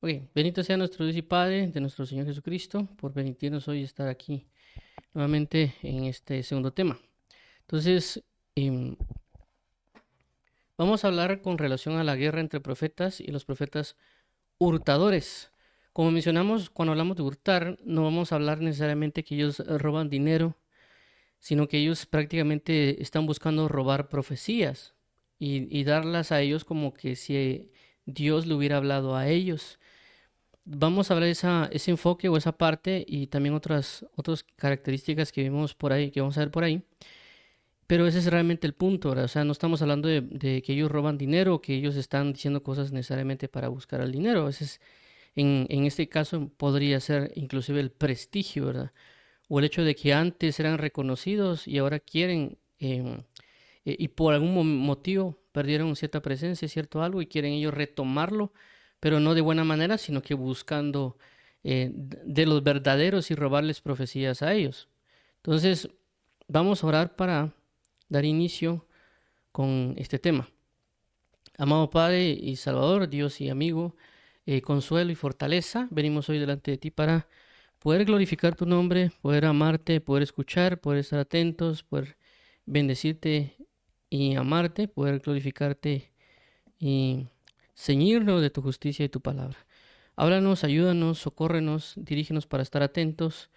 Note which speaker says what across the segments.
Speaker 1: Ok, bendito sea nuestro Dios y Padre de nuestro Señor Jesucristo por permitirnos hoy estar aquí nuevamente en este segundo tema. Entonces, em, vamos a hablar con relación a la guerra entre profetas y los profetas hurtadores. Como mencionamos, cuando hablamos de hurtar, no vamos a hablar necesariamente que ellos roban dinero, sino que ellos prácticamente están buscando robar profecías y darlas a ellos como que si Dios le hubiera hablado a ellos. Vamos a hablar de ese enfoque o esa parte y también otras características que vimos por ahí, que vamos a ver por ahí. Pero ese es realmente el punto, ¿verdad? O sea, no estamos hablando de que ellos roban dinero o que ellos están diciendo cosas necesariamente para buscar el dinero. A veces, en este caso, podría ser inclusive el prestigio, ¿verdad? O el hecho de que antes eran reconocidos y ahora quieren, y por algún motivo perdieron cierta presencia, cierto algo, y quieren ellos retomarlo, pero no de buena manera, sino que buscando de los verdaderos y robarles profecías a ellos. Entonces, vamos a orar para dar inicio con este tema. Amado Padre y Salvador, Dios y amigo, consuelo y fortaleza, venimos hoy delante de ti para poder glorificar tu nombre, poder amarte, poder escuchar, poder estar atentos, poder bendecirte y amarte, poder glorificarte y ceñirnos de tu justicia y tu palabra. Háblanos, ayúdanos, socórrenos, dirígenos para estar atentos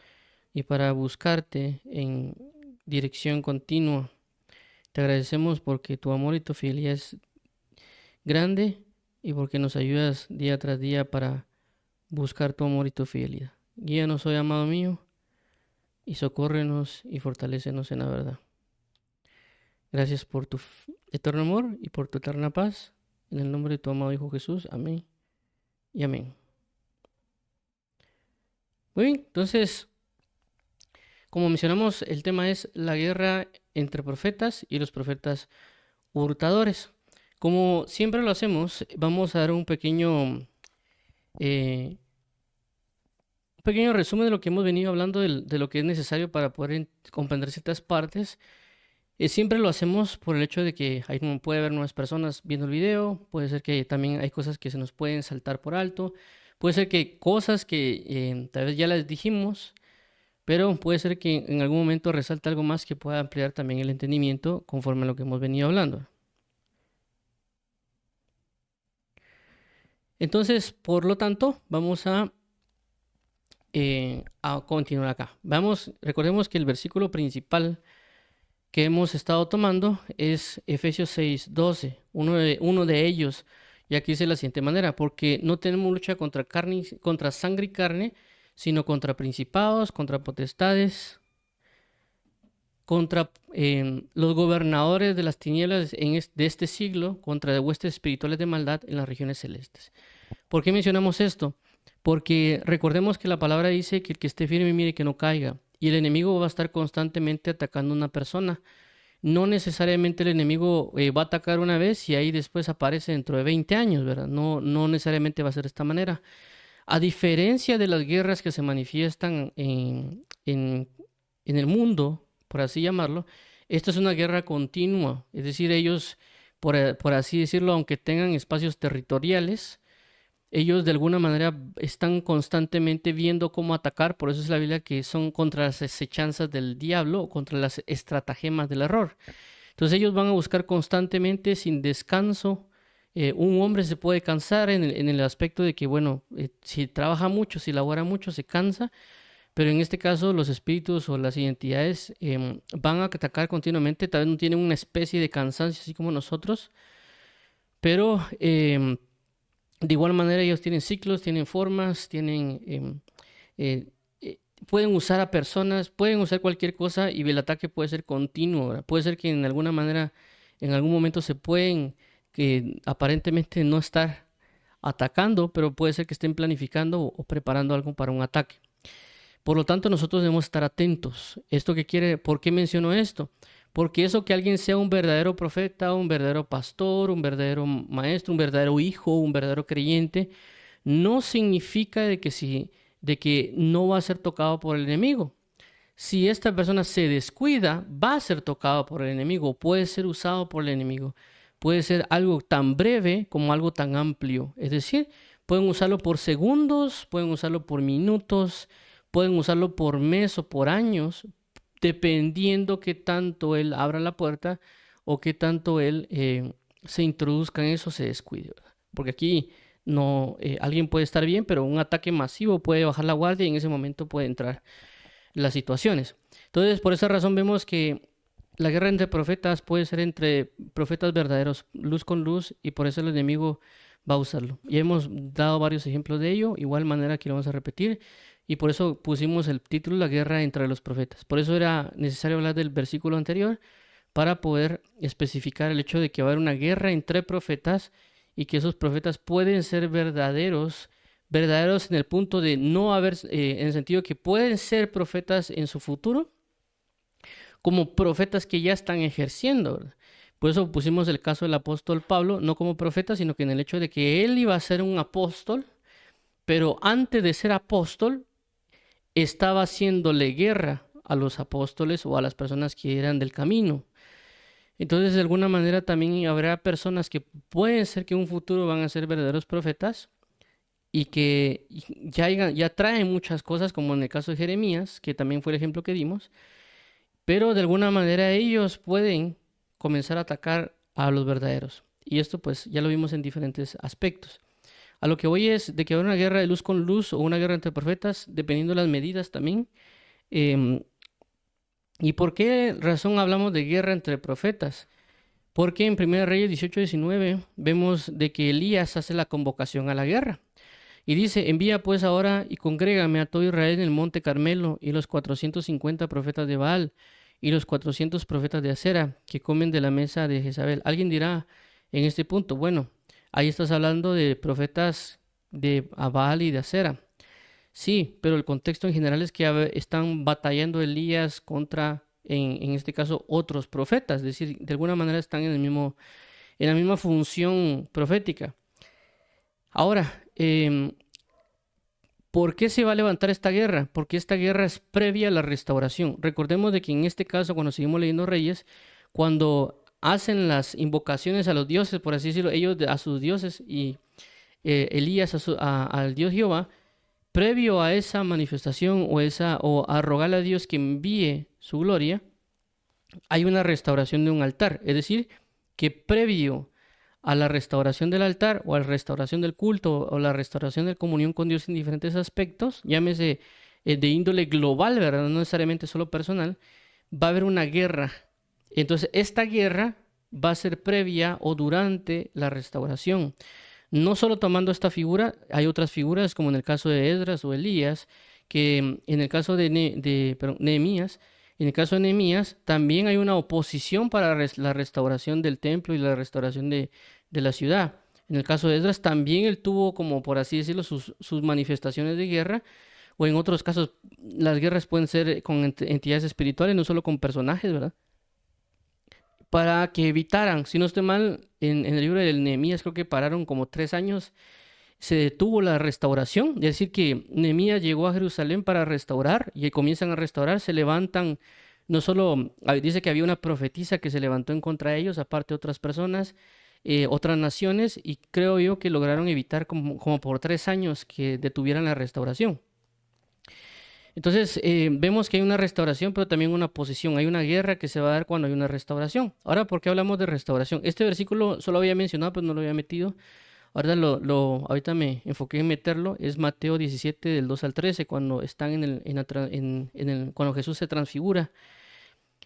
Speaker 1: y para buscarte en dirección continua. Te agradecemos porque tu amor y tu fidelidad es grande y porque nos ayudas día tras día para buscar tu amor y tu fidelidad. Guíanos hoy, amado mío, y socórrenos y fortalécenos en la verdad. Gracias por tu eterno amor y por tu eterna paz. En el nombre de tu amado Hijo Jesús. Amén y amén. Muy bien, entonces, como mencionamos, el tema es la guerra entre profetas y los profetas hurtadores. Como siempre lo hacemos, vamos a dar eh, un pequeño resumen de lo que hemos venido hablando, de lo que es necesario para poder comprender ciertas partes. Siempre lo hacemos por el hecho de que puede haber nuevas personas viendo el video, puede ser que también hay cosas que se nos pueden saltar por alto, puede ser que cosas que tal vez ya las dijimos, pero puede ser que en algún momento resalte algo más que pueda ampliar también el entendimiento conforme a lo que hemos venido hablando. Entonces, por lo tanto, vamos a continuar acá. Recordemos que el versículo principal que hemos estado tomando es Efesios 6:12, uno de ellos. Y aquí dice de la siguiente manera: porque no tenemos lucha contra sangre y carne, sino contra principados, contra potestades, contra los gobernadores de las tinieblas de este siglo, contra huestes espirituales de maldad en las regiones celestes. ¿Por qué mencionamos esto? Porque recordemos que la palabra dice que el que esté firme mire que no caiga. Y el enemigo va a estar constantemente atacando a una persona. No necesariamente el enemigo va a atacar una vez y ahí después aparece dentro de 20 años, ¿verdad? No necesariamente va a ser de esta manera. A diferencia de las guerras que se manifiestan en el mundo, por así llamarlo, esta es una guerra continua. Es decir, ellos, por así decirlo, aunque tengan espacios territoriales, ellos de alguna manera están constantemente viendo cómo atacar. Por eso es la Biblia que son contra las acechanzas del diablo o contra las estratagemas del error. Entonces ellos van a buscar constantemente, sin descanso. Un hombre se puede cansar en el aspecto de que, bueno, si trabaja mucho, si labora mucho, se cansa. Pero en este caso los espíritus o las identidades van a atacar continuamente. Tal vez no tienen una especie de cansancio así como nosotros, pero de igual manera ellos tienen ciclos, tienen formas, pueden usar a personas, pueden usar cualquier cosa y el ataque puede ser continuo, ¿verdad? Puede ser que en alguna manera, en algún momento se pueden, que aparentemente no estar atacando, pero puede ser que estén planificando o preparando algo para un ataque. Por lo tanto, nosotros debemos estar atentos. ¿Por qué menciono esto? Porque eso que alguien sea un verdadero profeta, un verdadero pastor, un verdadero maestro, un verdadero hijo, un verdadero creyente, no significa de que no va a ser tocado por el enemigo. Si esta persona se descuida, va a ser tocado por el enemigo, puede ser usado por el enemigo. Puede ser algo tan breve como algo tan amplio. Es decir, Pueden usarlo por segundos, pueden usarlo por minutos, pueden usarlo por mes o por años, dependiendo qué tanto él abra la puerta o qué tanto él se introduzca en eso, se descuide, ¿verdad? Porque aquí no, alguien puede estar bien, pero un ataque masivo puede bajar la guardia y en ese momento puede entrar las situaciones. Entonces, por esa razón vemos que la guerra entre profetas puede ser entre profetas verdaderos, luz con luz, y por eso el enemigo va a usarlo. Ya hemos dado varios ejemplos de ello, igual manera que lo vamos a repetir, y por eso pusimos el título La guerra entre los profetas. Por eso era necesario hablar del versículo anterior para poder especificar el hecho de que va a haber una guerra entre profetas y que esos profetas pueden ser verdaderos, verdaderos en el punto de no haber, en el sentido que pueden ser profetas en su futuro, como profetas que ya están ejerciendo, ¿verdad? Por eso pusimos el caso del apóstol Pablo, no como profeta, sino que en el hecho de que él iba a ser un apóstol, pero antes de ser apóstol, estaba haciéndole guerra a los apóstoles o a las personas que eran del camino. Entonces, de alguna manera también habrá personas que pueden ser que en un futuro van a ser verdaderos profetas y que ya traen muchas cosas, como en el caso de Jeremías, que también fue el ejemplo que dimos, pero de alguna manera ellos pueden comenzar a atacar a los verdaderos. Y esto pues ya lo vimos en diferentes aspectos. A lo que voy es de que habrá una guerra de luz con luz o una guerra entre profetas, dependiendo de las medidas también. Em, ¿Y por qué razón hablamos de guerra entre profetas? Porque en 1 Reyes 18-19 vemos de que Elías hace la convocación a la guerra. Y dice, envía pues ahora y congrégame a todo Israel en el monte Carmelo y los 450 profetas de Baal y los 400 profetas de Acera que comen de la mesa de Jezabel. Alguien dirá en este punto, bueno, ahí estás hablando de profetas de Baal y de Acera. Sí, pero el contexto en general es que están batallando Elías contra, en este caso, otros profetas. Es decir, de alguna manera están en la misma función profética. Ahora, ¿por qué se va a levantar esta guerra? Porque esta guerra es previa a la restauración. Recordemos de que en este caso, cuando seguimos leyendo Reyes, cuando hacen las invocaciones a los dioses, por así decirlo, ellos a sus dioses y Elías al Dios Jehová, previo a esa manifestación o a rogarle a Dios que envíe su gloria, hay una restauración de un altar. Es decir, que previo a la restauración del altar o a la restauración del culto o la restauración de la comunión con Dios en diferentes aspectos, llámese de índole global, ¿verdad? No necesariamente solo personal, va a haber una guerra. Entonces, esta guerra va a ser previa o durante la restauración. No solo tomando esta figura, hay otras figuras como en el caso de Esdras o Elías, que en el caso de Nehemías, en el caso de Nehemías también hay una oposición para la restauración del templo y la restauración de la ciudad. En el caso de Esdras también él tuvo, como por así decirlo, sus manifestaciones de guerra, o en otros casos las guerras pueden ser con entidades espirituales, no solo con personajes, ¿verdad? Para que evitaran, si no estoy mal, en el libro de Nehemías creo que pararon como 3 años, se detuvo la restauración, es decir, que Nehemías llegó a Jerusalén para restaurar y comienzan a restaurar, se levantan, no solo, dice que había una profetisa que se levantó en contra de ellos, aparte otras personas, otras naciones, y creo yo que lograron evitar como por 3 años que detuvieran la restauración. Entonces, vemos que hay una restauración, pero también una oposición. Hay una guerra que se va a dar cuando hay una restauración. Ahora, ¿por qué hablamos de restauración? Este versículo solo había mencionado, pero no lo había metido. Ahorita me enfoqué en meterlo. Es Mateo 17, del 2 al 13, cuando están cuando Jesús se transfigura.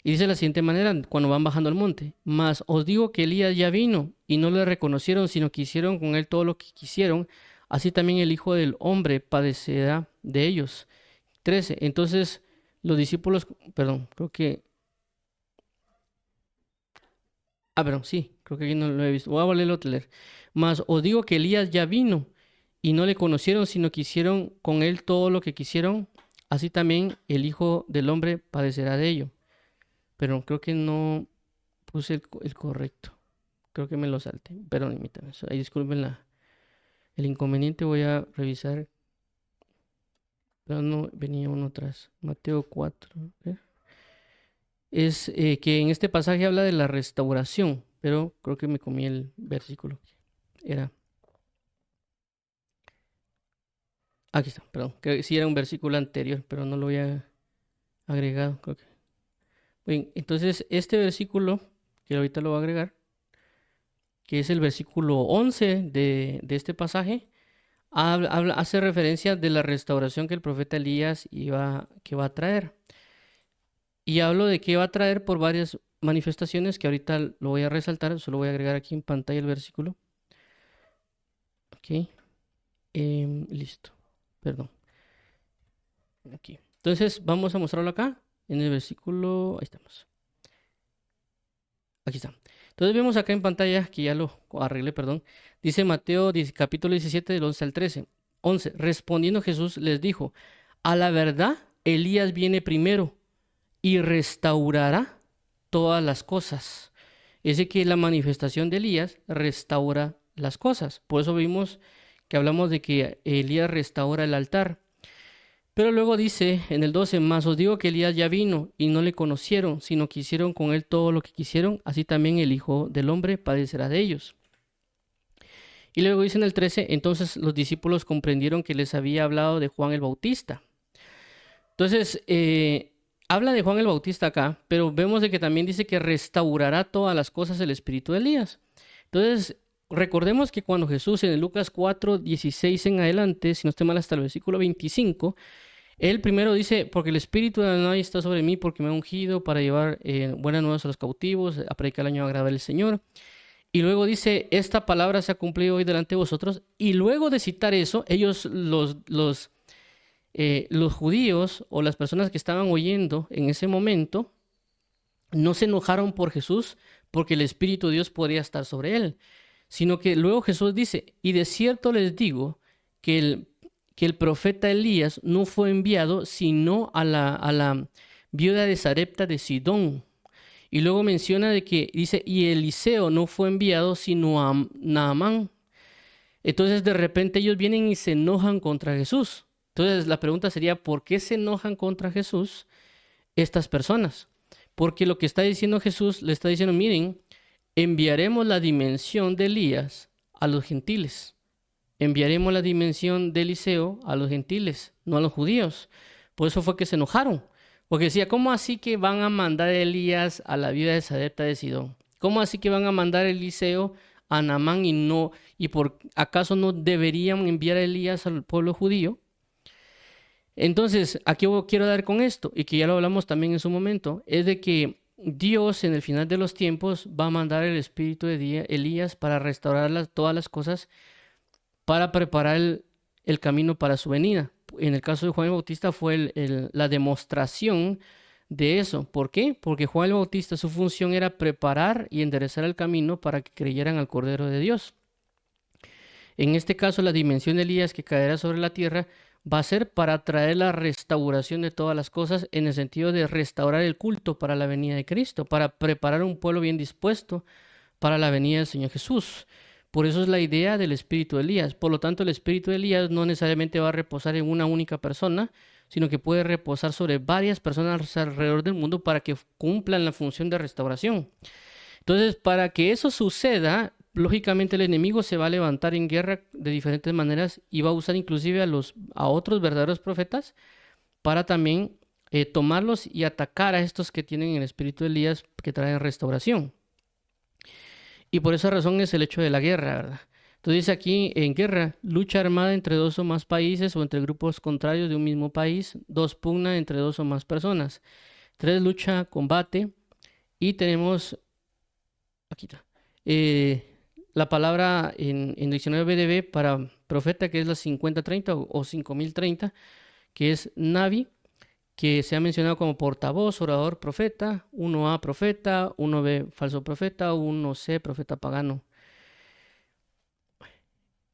Speaker 1: Y dice de la siguiente manera, cuando van bajando al monte: Mas os digo que Elías ya vino, y no le reconocieron, sino que hicieron con él todo lo que quisieron. Así también el Hijo del Hombre padecerá de ellos. 13. Entonces los discípulos, perdón, creo que, perdón, sí, creo que aquí no lo he visto. Voy a volverlo a leer. Mas os digo que Elías ya vino y no le conocieron, sino que hicieron con él todo lo que quisieron. Así también el Hijo del Hombre padecerá de ello. Pero creo que no puse el correcto. Creo que me lo salté. Perdón, ahí disculpen el inconveniente. Voy a revisar. Pero no venía uno atrás. Mateo 4. Es que en este pasaje habla de la restauración, pero creo que me comí el versículo. Era Aquí está, perdón, que sí era un versículo anterior, pero no lo había agregado, creo que. Bien, entonces este versículo, que ahorita lo voy a agregar, que es el versículo 11 de este pasaje, hace referencia de la restauración que el profeta Elías que va a traer. Y hablo de que va a traer por varias manifestaciones que ahorita lo voy a resaltar, solo voy a agregar aquí en pantalla el versículo. Ok, listo, perdón. Aquí. Entonces vamos a mostrarlo acá en el versículo, ahí estamos. Aquí está. Entonces vemos acá en pantalla, que ya lo arreglé, perdón. Dice Mateo capítulo 17 del 11 al 13. 11. Respondiendo Jesús les dijo, a la verdad, Elías viene primero y restaurará todas las cosas. Es de que la manifestación de Elías restaura las cosas. Por eso vimos que hablamos de que Elías restaura el altar. Pero luego dice en el 12, más os digo que Elías ya vino y no le conocieron, sino que hicieron con él todo lo que quisieron, así también el Hijo del Hombre padecerá de ellos. Y luego dice en el 13, entonces los discípulos comprendieron que les había hablado de Juan el Bautista. Entonces, habla de Juan el Bautista acá, pero vemos de que también dice que restaurará todas las cosas el espíritu de Elías. Entonces, recordemos que cuando Jesús en el Lucas 4, 16 en adelante, si no estoy mal hasta el versículo 25, él primero dice, porque el espíritu de Adonai está sobre mí, porque me ha ungido para llevar buenas nuevas a los cautivos, a predicar el año agradable del Señor. Y luego dice, esta palabra se ha cumplido hoy delante de vosotros. Y luego de citar eso, ellos, los judíos o las personas que estaban oyendo en ese momento, no se enojaron por Jesús porque el Espíritu de Dios podría estar sobre él, sino que luego Jesús dice, y de cierto les digo que el profeta Elías no fue enviado sino a la viuda de Sarepta de Sidón. Y luego menciona de que dice, y Eliseo no fue enviado sino a Naamán. Entonces de repente ellos vienen y se enojan contra Jesús. Entonces la pregunta sería, ¿por qué se enojan contra Jesús estas personas? Porque lo que está diciendo Jesús, le está diciendo, miren, enviaremos la dimensión de Elías a los gentiles. Enviaremos la dimensión de Eliseo a los gentiles, no a los judíos. Por eso fue que se enojaron. Porque decía, ¿cómo así que van a mandar a Elías a la viuda de Sarepta de Sidón? ¿Cómo así que van a mandar a Eliseo a Naamán y por acaso no deberían enviar a Elías al pueblo judío? Entonces, aquí quiero dar con esto, y que ya lo hablamos también en su momento, es de que Dios en el final de los tiempos va a mandar el espíritu de Elías para restaurar todas las cosas, para preparar el camino para su venida. En el caso de Juan el Bautista fue la demostración de eso. ¿Por qué? Porque Juan el Bautista, su función era preparar y enderezar el camino para que creyeran al Cordero de Dios. En este caso, la dimensión de Elías que caerá sobre la tierra va a ser para traer la restauración de todas las cosas, en el sentido de restaurar el culto para la venida de Cristo, para preparar un pueblo bien dispuesto para la venida del Señor Jesús. Por eso es la idea del espíritu de Elías. Por lo tanto, el espíritu de Elías no necesariamente va a reposar en una única persona, sino que puede reposar sobre varias personas alrededor del mundo para que cumplan la función de restauración. Entonces, para que eso suceda, lógicamente el enemigo se va a levantar en guerra de diferentes maneras y va a usar inclusive a otros verdaderos profetas para también tomarlos y atacar a estos que tienen el espíritu de Elías que traen restauración. Y por esa razón es el hecho de la guerra, ¿verdad? Entonces dice aquí, en guerra, lucha armada entre dos o más países o entre grupos contrarios de un mismo país. 2, pugna entre dos o más personas. 3, lucha, combate. Y tenemos, aquí está, la palabra en diccionario BDB para profeta, que es la 5030 o 5030, que es Navi, que se ha mencionado como portavoz, orador, profeta, 1A profeta, 1B falso profeta, 1C profeta pagano.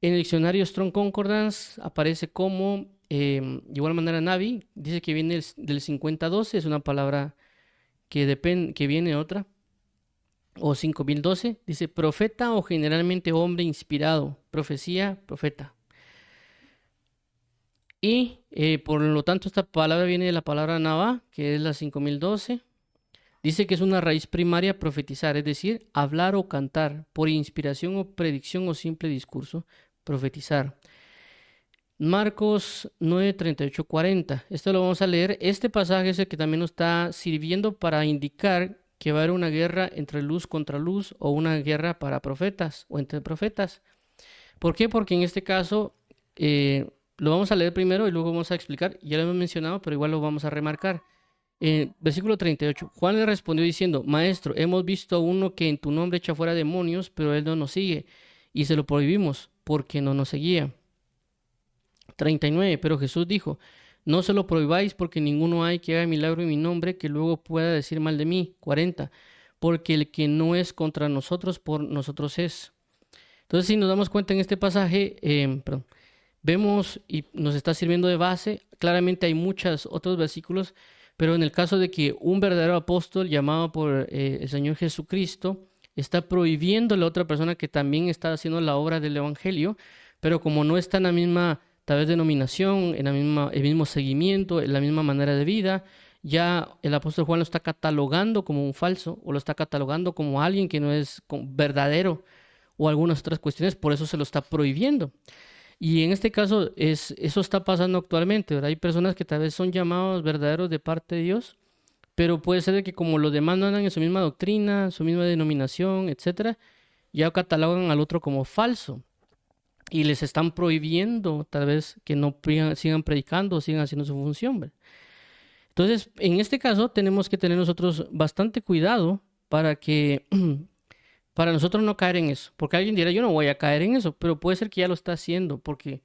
Speaker 1: En el diccionario Strong Concordance aparece como, de igual manera, Navi, dice que viene del 5012, es una palabra que viene otra, o 5012, dice profeta o generalmente hombre inspirado, profecía, profeta. Y por lo tanto esta palabra viene de la palabra Nava, que es la 5012. Dice que es una raíz primaria profetizar, es decir, hablar o cantar por inspiración o predicción o simple discurso, profetizar. Marcos 9, 38, 40. Esto lo vamos a leer. Este pasaje es el que también nos está sirviendo para indicar que va a haber una guerra entre luz contra luz o una guerra para profetas o entre profetas. ¿Por qué? Porque en este caso lo vamos a leer primero y luego vamos a explicar. Ya lo hemos mencionado, pero igual lo vamos a remarcar. Versículo 38. Juan le respondió diciendo: Maestro, hemos visto a uno que en tu nombre echa fuera demonios, pero él no nos sigue y se lo prohibimos porque no nos seguía. 39. Pero Jesús dijo: No se lo prohibáis, porque ninguno hay que haga milagro en mi nombre que luego pueda decir mal de mí. 40. Porque el que no es contra nosotros, por nosotros es. Entonces, si nos damos cuenta en este pasaje, vemos y nos está sirviendo de base. Claramente hay muchos otros versículos, pero en el caso de que un verdadero apóstol llamado por el Señor Jesucristo está prohibiendo a la otra persona que también está haciendo la obra del Evangelio, pero como no está en la misma tal vez denominación, en el mismo seguimiento, en la misma manera de vida, ya el apóstol Juan lo está catalogando como un falso o lo está catalogando como alguien que no es verdadero o algunas otras cuestiones, por eso se lo está prohibiendo. Y en este caso eso está pasando actualmente, ¿verdad? Hay personas que tal vez son llamados verdaderos de parte de Dios, pero puede ser que como los demás no andan en su misma doctrina, su misma denominación, etcétera, ya catalogan al otro como falso y les están prohibiendo tal vez que no sigan predicando o sigan haciendo su función, ¿verdad? Entonces, en este caso tenemos que tener nosotros bastante cuidado para que para nosotros no caer en eso, porque alguien dirá: yo no voy a caer en eso, pero puede ser que ya lo está haciendo, porque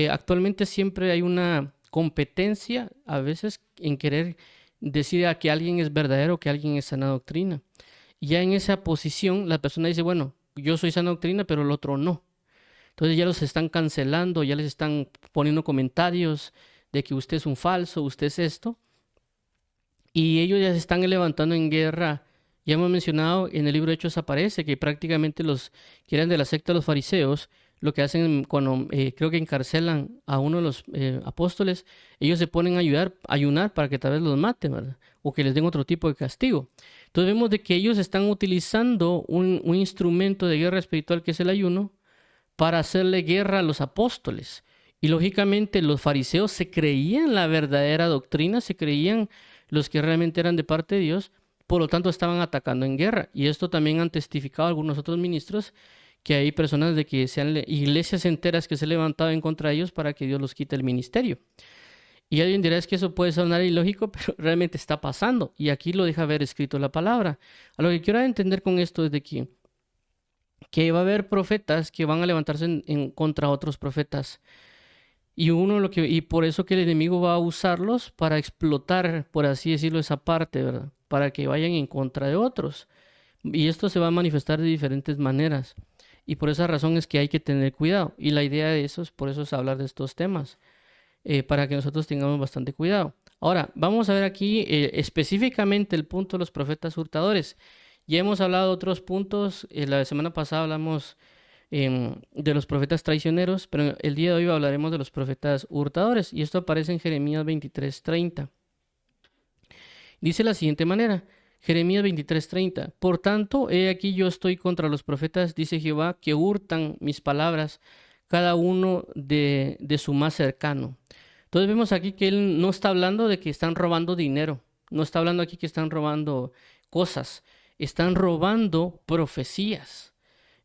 Speaker 1: actualmente siempre hay una competencia a veces en querer decir a que alguien es verdadero, que alguien es sana doctrina. Y ya en esa posición la persona dice: bueno, yo soy sana doctrina, pero el otro no. Entonces ya los están cancelando, ya les están poniendo comentarios de que usted es un falso, usted es esto. Y ellos ya se están levantando en guerra. Ya hemos mencionado, en el libro de Hechos aparece que prácticamente los que eran de la secta de los fariseos, lo que hacen cuando creo que encarcelan a uno de los apóstoles, ellos se ponen a ayunar para que tal vez los maten, ¿verdad? O que les den otro tipo de castigo. Entonces vemos de que ellos están utilizando un instrumento de guerra espiritual que es el ayuno para hacerle guerra a los apóstoles. Y lógicamente los fariseos se creían la verdadera doctrina, se creían los que realmente eran de parte de Dios, por lo tanto estaban atacando en guerra. Y esto también han testificado algunos otros ministros, que hay personas de que sean iglesias enteras que se han levantado en contra de ellos para que Dios los quite el ministerio. Y alguien dirá: es que eso puede sonar ilógico, pero realmente está pasando. Y aquí lo deja ver escrito la palabra. A lo que quiero entender con esto es de que va a haber profetas que van a levantarse en contra otros profetas. Y por eso que el enemigo va a usarlos para explotar, por así decirlo, esa parte, ¿verdad? Para que vayan en contra de otros. Y esto se va a manifestar de diferentes maneras. Y por esa razón es que hay que tener cuidado. Y la idea de eso es, por eso es hablar de estos temas, para que nosotros tengamos bastante cuidado. Ahora, vamos a ver aquí específicamente el punto de los profetas hurtadores. Ya hemos hablado de otros puntos. La semana pasada hablamos de los profetas traicioneros, pero el día de hoy hablaremos de los profetas hurtadores. Y esto aparece en Jeremías 23:30. Dice de la siguiente manera, Jeremías 23:30: Por tanto, he aquí yo estoy contra los profetas, dice Jehová, que hurtan mis palabras, cada uno de su más cercano. Entonces vemos aquí que él no está hablando de que están robando dinero, no está hablando aquí que están robando cosas, están robando profecías.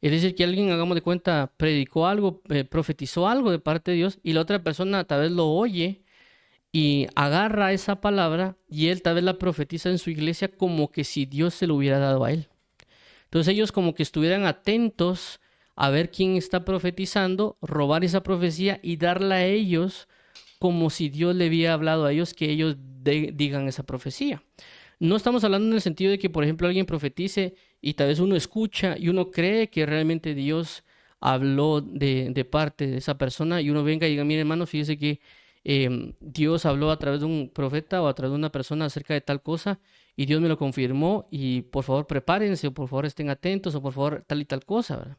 Speaker 1: Es decir, que alguien, hagamos de cuenta, predicó algo, profetizó algo de parte de Dios y la otra persona tal vez lo oye y agarra esa palabra y él tal vez la profetiza en su iglesia como que si Dios se lo hubiera dado a él. Entonces ellos como que estuvieran atentos a ver quién está profetizando, robar esa profecía y darla a ellos como si Dios le había hablado a ellos que ellos digan esa profecía. No estamos hablando en el sentido de que, por ejemplo, alguien profetice y tal vez uno escucha y uno cree que realmente Dios habló de parte de esa persona y uno venga y diga: mire, hermano, fíjese que Dios habló a través de un profeta o a través de una persona acerca de tal cosa y Dios me lo confirmó y por favor prepárense o por favor estén atentos o por favor tal y tal cosa, ¿verdad?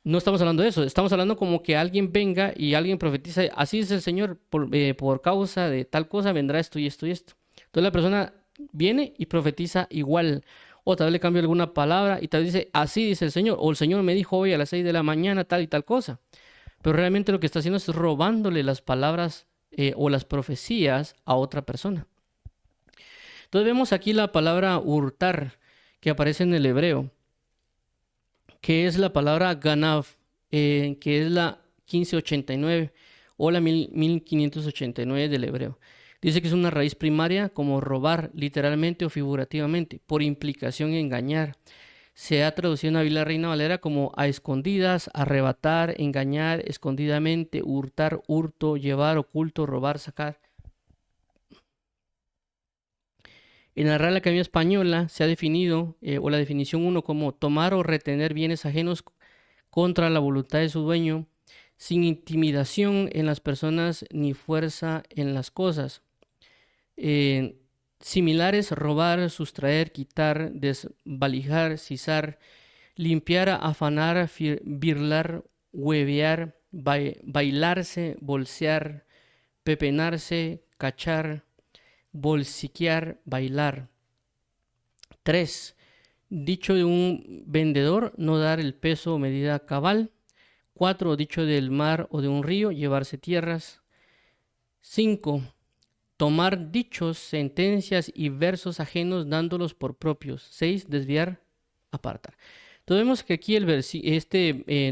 Speaker 1: No estamos hablando de eso, estamos hablando como que alguien venga y alguien profetiza: así es el Señor, por causa de tal cosa vendrá esto y esto y esto. Entonces la persona viene y profetiza igual, o tal vez le cambia alguna palabra y tal vez dice: así dice el Señor, o el Señor me dijo hoy a las 6 de la mañana tal y tal cosa. pero realmente lo que está haciendo es robándole las palabras o las profecías a otra persona. Entonces vemos aquí la palabra hurtar que aparece en el hebreo, que es la palabra ganav, que es la 1589 o la 1589 del hebreo. Dice que es una raíz primaria como robar, literalmente o figurativamente, por implicación engañar. Se ha traducido en la Biblia Reina Valera como a escondidas, arrebatar, engañar, escondidamente, hurtar, hurto, llevar, oculto, robar, sacar. En la Real Academia Española se ha definido, o la definición 1, como tomar o retener bienes ajenos contra la voluntad de su dueño, sin intimidación en las personas ni fuerza en las cosas. Similares: robar, sustraer, quitar, desvalijar, sisar, limpiar, afanar, birlar, huevear, bailarse, bolsear, pepenarse, cachar, bolsiquear, bailar. 3. Dicho de un vendedor: no dar el peso o medida cabal. 4. Dicho del mar o de un río: llevarse tierras. 5. Tomar dichos, sentencias y versos ajenos dándolos por propios. 6. Desviar, apartar. Entonces vemos que aquí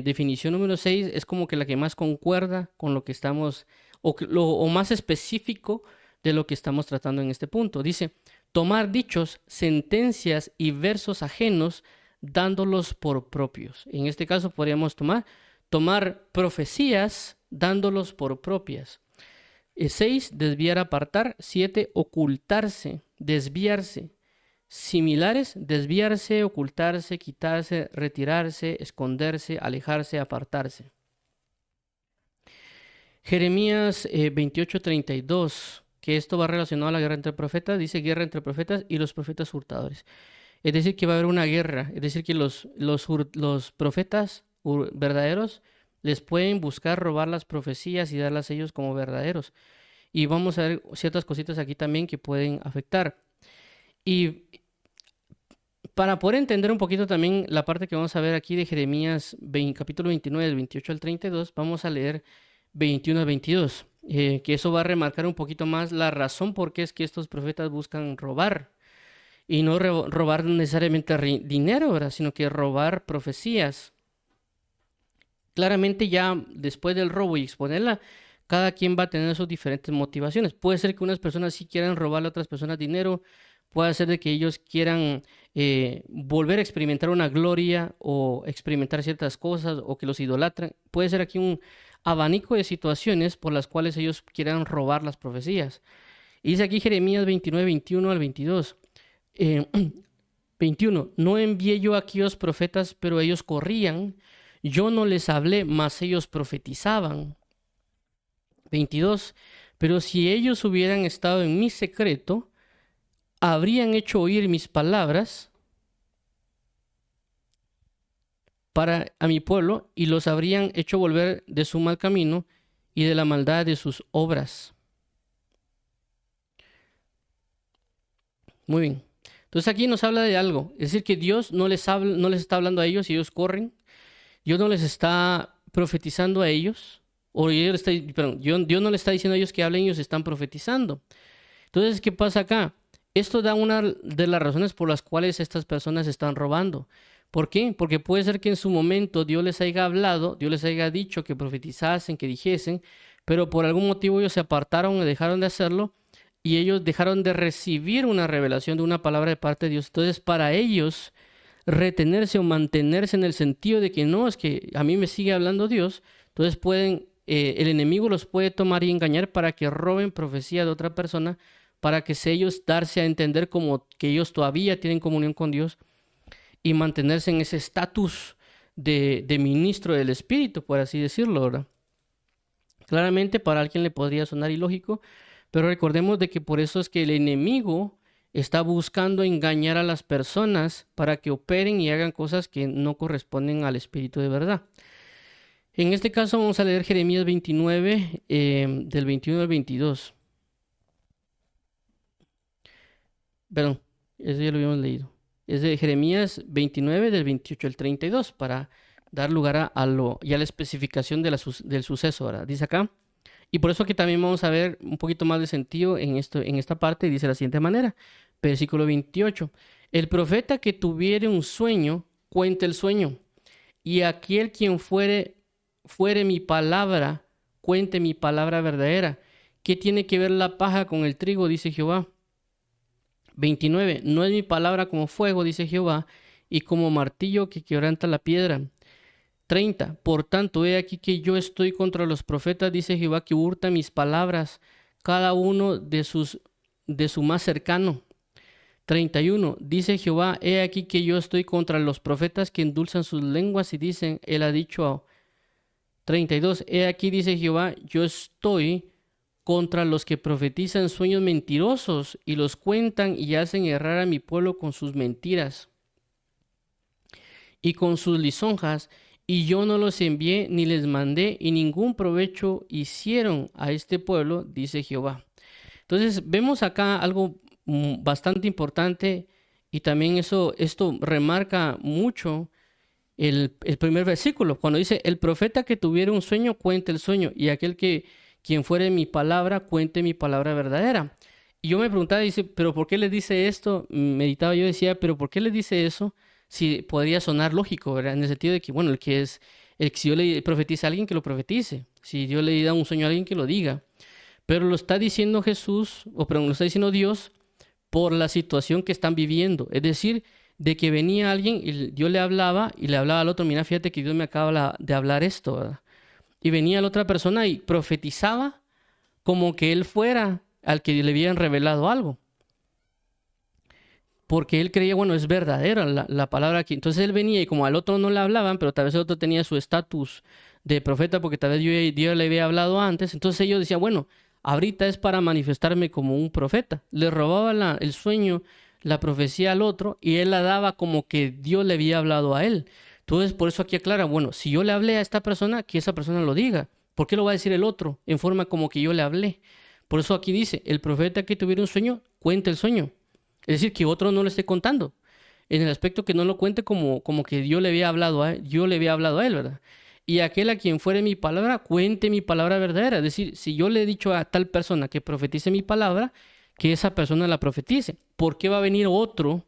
Speaker 1: definición número 6 es como que la que más concuerda con lo que estamos, o más específico de lo que estamos tratando en este punto. Dice: tomar dichos, sentencias y versos ajenos dándolos por propios. En este caso podríamos tomar profecías dándolos por propias. 6. Desviar, apartar. 7. Ocultarse, desviarse. Similares: desviarse, ocultarse, quitarse, retirarse, esconderse, alejarse, apartarse. Jeremías 28:32, que esto va relacionado a la guerra entre profetas. Dice: guerra entre profetas y los profetas hurtadores. Es decir, que va a haber una guerra. Es decir, que los profetas verdaderos les pueden buscar robar las profecías y darlas a ellos como verdaderos. Y vamos a ver ciertas cositas aquí también que pueden afectar. Y para poder entender un poquito también la parte que vamos a ver aquí de Jeremías capítulo 29, del 28 al 32, vamos a leer 21 al 22, que eso va a remarcar un poquito más la razón por qué es que estos profetas buscan robar. Y no robar necesariamente dinero, ¿verdad? Sino que robar profecías. Claramente ya después del robo y exponerla, cada quien va a tener sus diferentes motivaciones. Puede ser que unas personas sí quieran robarle a otras personas dinero, puede ser de que ellos quieran volver a experimentar una gloria o experimentar ciertas cosas o que los idolatran. Puede ser aquí un abanico de situaciones por las cuales ellos quieran robar las profecías. Y dice aquí Jeremías 29, 21 al 22. 21. No envié yo a aquellos profetas, pero ellos corrían. Yo no les hablé, mas ellos profetizaban. 22. Pero si ellos hubieran estado en mi secreto, habrían hecho oír mis palabras a mi pueblo y los habrían hecho volver de su mal camino y de la maldad de sus obras. Muy bien. Entonces aquí nos habla de algo. Es decir, que Dios no les está hablando a ellos y ellos corren. Dios no les está profetizando a ellos. Dios no les está diciendo a ellos que hablen y ellos están profetizando. Entonces, ¿qué pasa acá? Esto da una de las razones por las cuales estas personas están robando. ¿Por qué? Porque puede ser que en su momento Dios les haya hablado, Dios les haya dicho que profetizasen, que dijesen, pero por algún motivo ellos se apartaron y dejaron de hacerlo y ellos dejaron de recibir una revelación de una palabra de parte de Dios. Entonces, para ellos retenerse o mantenerse en el sentido de que no, es que a mí me sigue hablando Dios, entonces el enemigo los puede tomar y engañar para que roben profecía de otra persona, para que ellos darse a entender como que ellos todavía tienen comunión con Dios y mantenerse en ese estatus de ministro del Espíritu, por así decirlo, ¿verdad? Claramente para alguien le podría sonar ilógico, pero recordemos de que por eso es que el enemigo está buscando engañar a las personas para que operen y hagan cosas que no corresponden al Espíritu de verdad. En este caso vamos a leer Jeremías 29, del 21 al 22. Perdón, eso ya lo habíamos leído. Es de Jeremías 29, del 28 al 32, para dar lugar ya a la especificación del suceso, ¿verdad? Dice acá. Y por eso que también vamos a ver un poquito más de sentido en esta parte. Dice de la siguiente manera, versículo 28. El profeta que tuviere un sueño, cuente el sueño. Y aquel quien fuere mi palabra, cuente mi palabra verdadera. ¿Qué tiene que ver la paja con el trigo? Dice Jehová. 29. No es mi palabra como fuego, dice Jehová, y como martillo que quebranta la piedra. 30. Por tanto, he aquí que yo estoy contra los profetas, dice Jehová, que hurtan mis palabras, cada uno de su más cercano. 31. Dice Jehová, he aquí que yo estoy contra los profetas que endulzan sus lenguas y dicen, él ha dicho. 32. He aquí, dice Jehová, yo estoy contra los que profetizan sueños mentirosos y los cuentan y hacen errar a mi pueblo con sus mentiras y con sus lisonjas, y yo no los envié ni les mandé, y ningún provecho hicieron a este pueblo, dice Jehová. Entonces vemos acá algo bastante importante, y también esto remarca mucho el primer versículo, cuando dice, el profeta que tuviera un sueño, cuente el sueño, y quien fuere mi palabra, cuente mi palabra verdadera. Y yo me preguntaba, dice, ¿pero por qué le dice esto? Meditaba yo, decía, ¿pero por qué le dice eso? Si podría sonar lógico, ¿verdad? En el sentido de que, bueno, si yo le profetice a alguien, que lo profetice. Si Dios le da un sueño a alguien, que lo diga. Pero lo está diciendo Jesús, lo está diciendo Dios, por la situación que están viviendo. Es decir, de que venía alguien y Dios le hablaba y le hablaba al otro, mira, fíjate que Dios me acaba de hablar esto, ¿verdad? Y venía la otra persona y profetizaba como que él fuera al que le habían revelado algo. Porque él creía, bueno, es verdadera la palabra aquí. Entonces él venía y como al otro no le hablaban, pero tal vez el otro tenía su estatus de profeta porque tal vez Dios le había hablado antes. Entonces ellos decían, bueno, ahorita es para manifestarme como un profeta. Le robaba el sueño, la profecía al otro y él la daba como que Dios le había hablado a él. Entonces por eso aquí aclara, bueno, si yo le hablé a esta persona, que esa persona lo diga. ¿Por qué lo va a decir el otro en forma como que yo le hablé? Por eso aquí dice, el profeta que tuviera un sueño, cuente el sueño. Es decir, que otro no lo esté contando. En el aspecto que no lo cuente como que Dios le había hablado a él, ¿verdad? Y aquel a quien fuere mi palabra, cuente mi palabra verdadera. Es decir, si yo le he dicho a tal persona que profetice mi palabra, que esa persona la profetice. ¿Por qué va a venir otro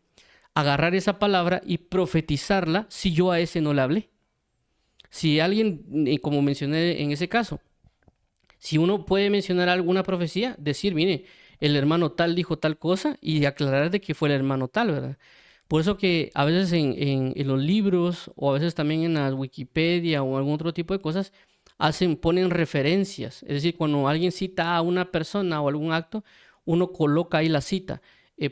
Speaker 1: a agarrar esa palabra y profetizarla si yo a ese no le hablé? Si alguien, como mencioné en ese caso, si uno puede mencionar alguna profecía, decir, mire, el hermano tal dijo tal cosa y aclarar de que fue el hermano tal, ¿verdad? Por eso que a veces en los libros o a veces también en la Wikipedia o algún otro tipo de cosas ponen referencias. Es decir, cuando alguien cita a una persona o algún acto, uno coloca ahí la cita.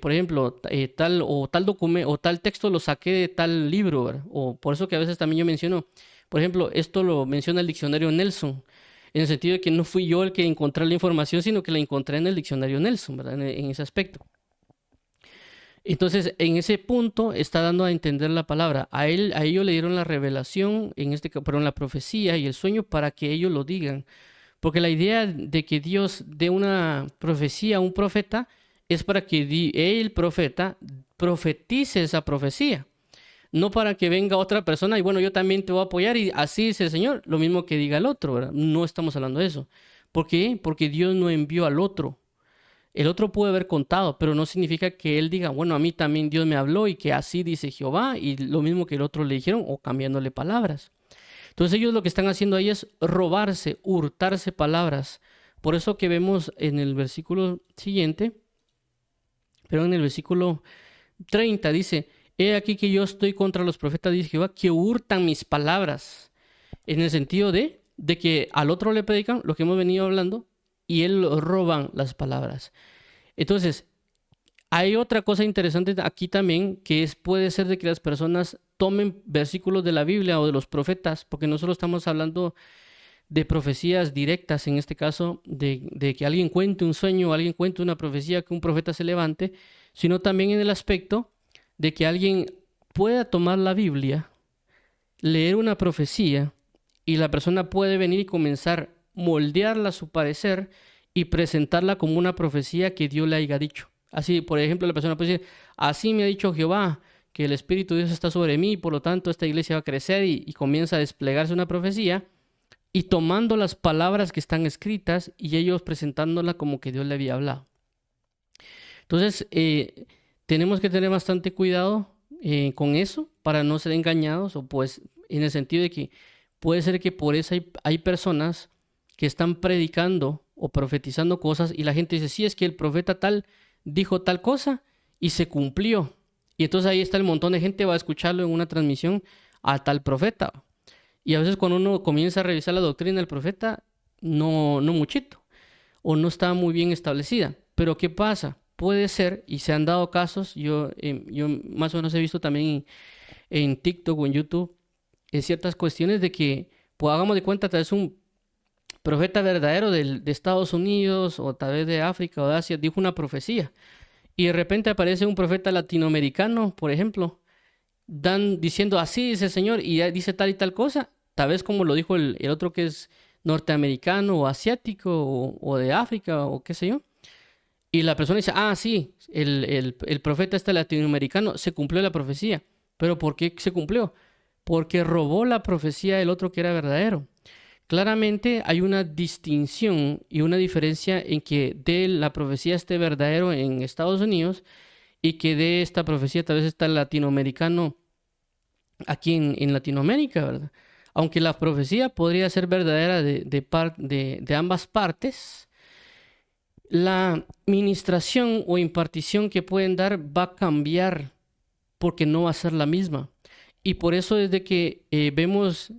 Speaker 1: Por ejemplo, tal documento o tal texto lo saqué de tal libro, ¿verdad? O por eso que a veces también yo menciono, por ejemplo, esto lo menciona el diccionario Nelson, en el sentido de que no fui yo el que encontré la información, sino que la encontré en el diccionario Nelson, ¿verdad? En ese aspecto. Entonces, en ese punto está dando a entender la palabra. A ellos le dieron la revelación, la profecía y el sueño para que ellos lo digan. Porque la idea de que Dios dé una profecía a un profeta es para que el profeta profetice esa profecía. No para que venga otra persona y bueno, yo también te voy a apoyar y así dice el Señor, lo mismo que diga el otro, ¿verdad? No estamos hablando de eso. ¿Por qué? Porque Dios no envió al otro. El otro puede haber contado, pero no significa que él diga, bueno, a mí también Dios me habló y que así dice Jehová y lo mismo que el otro le dijeron o cambiándole palabras. Entonces ellos lo que están haciendo ahí es robarse, hurtarse palabras. Por eso que vemos en el versículo siguiente, pero en el versículo 30 dice, he aquí que yo estoy contra los profetas, dice Jehová, que hurtan mis palabras. En el sentido de que al otro le predican lo que hemos venido hablando y él roban las palabras. Entonces, hay otra cosa interesante aquí también, que puede ser de que las personas tomen versículos de la Biblia o de los profetas, porque no solo estamos hablando de profecías directas, en este caso, de que alguien cuente un sueño o alguien cuente una profecía, que un profeta se levante, sino también en el aspecto de que alguien pueda tomar la Biblia, leer una profecía y la persona puede venir y comenzar a moldearla a su parecer y presentarla como una profecía que Dios le haya dicho. Así, por ejemplo, la persona puede decir, así me ha dicho Jehová, que el Espíritu de Dios está sobre mí y por lo tanto esta iglesia va a crecer y comienza a desplegarse una profecía y tomando las palabras que están escritas y ellos presentándola como que Dios le había hablado. Entonces, tenemos que tener bastante cuidado con eso para no ser engañados o pues en el sentido de que puede ser que por eso hay personas que están predicando o profetizando cosas y la gente dice, sí, es que el profeta tal dijo tal cosa y se cumplió. Y entonces ahí está el montón de gente va a escucharlo en una transmisión a tal profeta. Y a veces cuando uno comienza a revisar la doctrina del profeta, no muchito, o no está muy bien establecida. Pero ¿qué pasa? Puede ser, y se han dado casos, yo más o menos he visto también en TikTok o en YouTube, ciertas cuestiones de que, pues hagamos de cuenta, tal vez un profeta verdadero de Estados Unidos o tal vez de África o de Asia dijo una profecía. Y de repente aparece un profeta latinoamericano, por ejemplo, diciendo así dice el Señor y dice tal y tal cosa, tal vez como lo dijo el otro que es norteamericano o asiático o de África o qué sé yo. Y la persona dice, ah, sí, el profeta este latinoamericano, se cumplió la profecía. ¿Pero por qué se cumplió? Porque robó la profecía del otro que era verdadero. Claramente hay una distinción y una diferencia en que de la profecía esté verdadero en Estados Unidos y que de esta profecía tal vez está el latinoamericano aquí en Latinoamérica, ¿verdad? Aunque la profecía podría ser verdadera de ambas partes, la ministración o impartición que pueden dar va a cambiar porque no va a ser la misma. Y por eso es de que vemos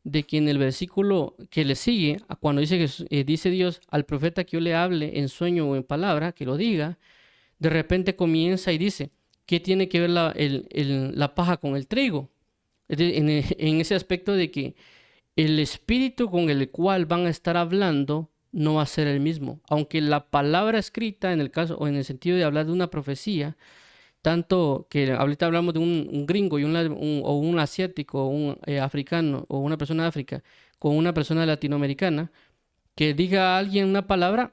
Speaker 1: de que en el versículo que le sigue, cuando dice Dios al profeta que yo le hable en sueño o en palabra, que lo diga, de repente comienza y dice, ¿qué tiene que ver la paja con el trigo? En ese aspecto de que el espíritu con el cual van a estar hablando no va a ser el mismo. Aunque la palabra escrita, en el caso o en el sentido de hablar de una profecía, tanto que ahorita hablamos de un gringo y o un asiático, o un africano, o una persona de África, con una persona latinoamericana, que diga a alguien una palabra,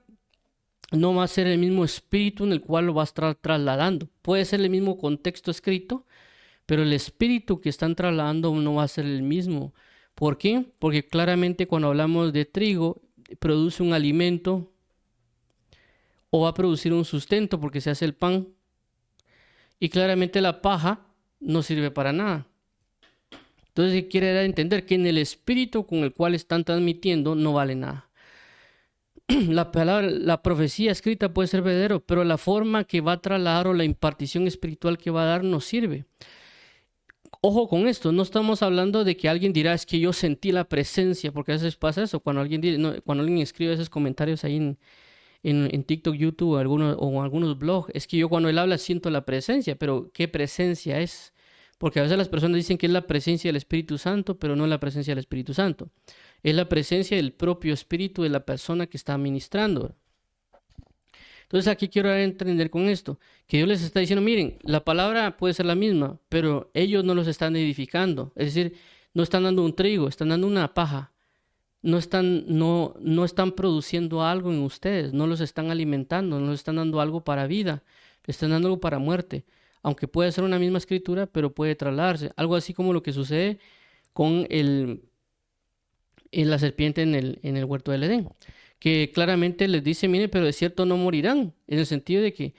Speaker 1: no va a ser el mismo espíritu en el cual lo va a estar trasladando. Puede ser el mismo contexto escrito, pero el espíritu que están trasladando no va a ser el mismo. ¿Por qué? Porque claramente cuando hablamos de trigo, produce un alimento o va a producir un sustento porque se hace el pan. Y claramente la paja no sirve para nada. Entonces, ¿qué quiere dar a entender? Que en el espíritu con el cual están transmitiendo no vale nada. La profecía escrita puede ser verdadero, pero la forma que va a trasladar o la impartición espiritual que va a dar no sirve. Ojo con esto, no estamos hablando de que alguien dirá, es que yo sentí la presencia, porque a veces pasa eso, cuando alguien escribe esos comentarios ahí en TikTok, YouTube o algunos blogs, es que yo cuando él habla siento la presencia, pero ¿qué presencia es? Porque a veces las personas dicen que es la presencia del Espíritu Santo, pero no es la presencia del Espíritu Santo. Es la presencia del propio Espíritu de la persona que está ministrando. Entonces aquí quiero entender con esto, que Dios les está diciendo, miren, la palabra puede ser la misma, pero ellos no los están edificando. Es decir, no están dando un trigo, están dando una paja. No están produciendo algo en ustedes, no los están alimentando, no les están dando algo para vida, les están dando algo para muerte. Aunque puede ser una misma escritura, pero puede trasladarse. Algo así como lo que sucede con la serpiente en el huerto del Edén. Que claramente les dice, mire, pero de cierto no morirán. En el sentido de que,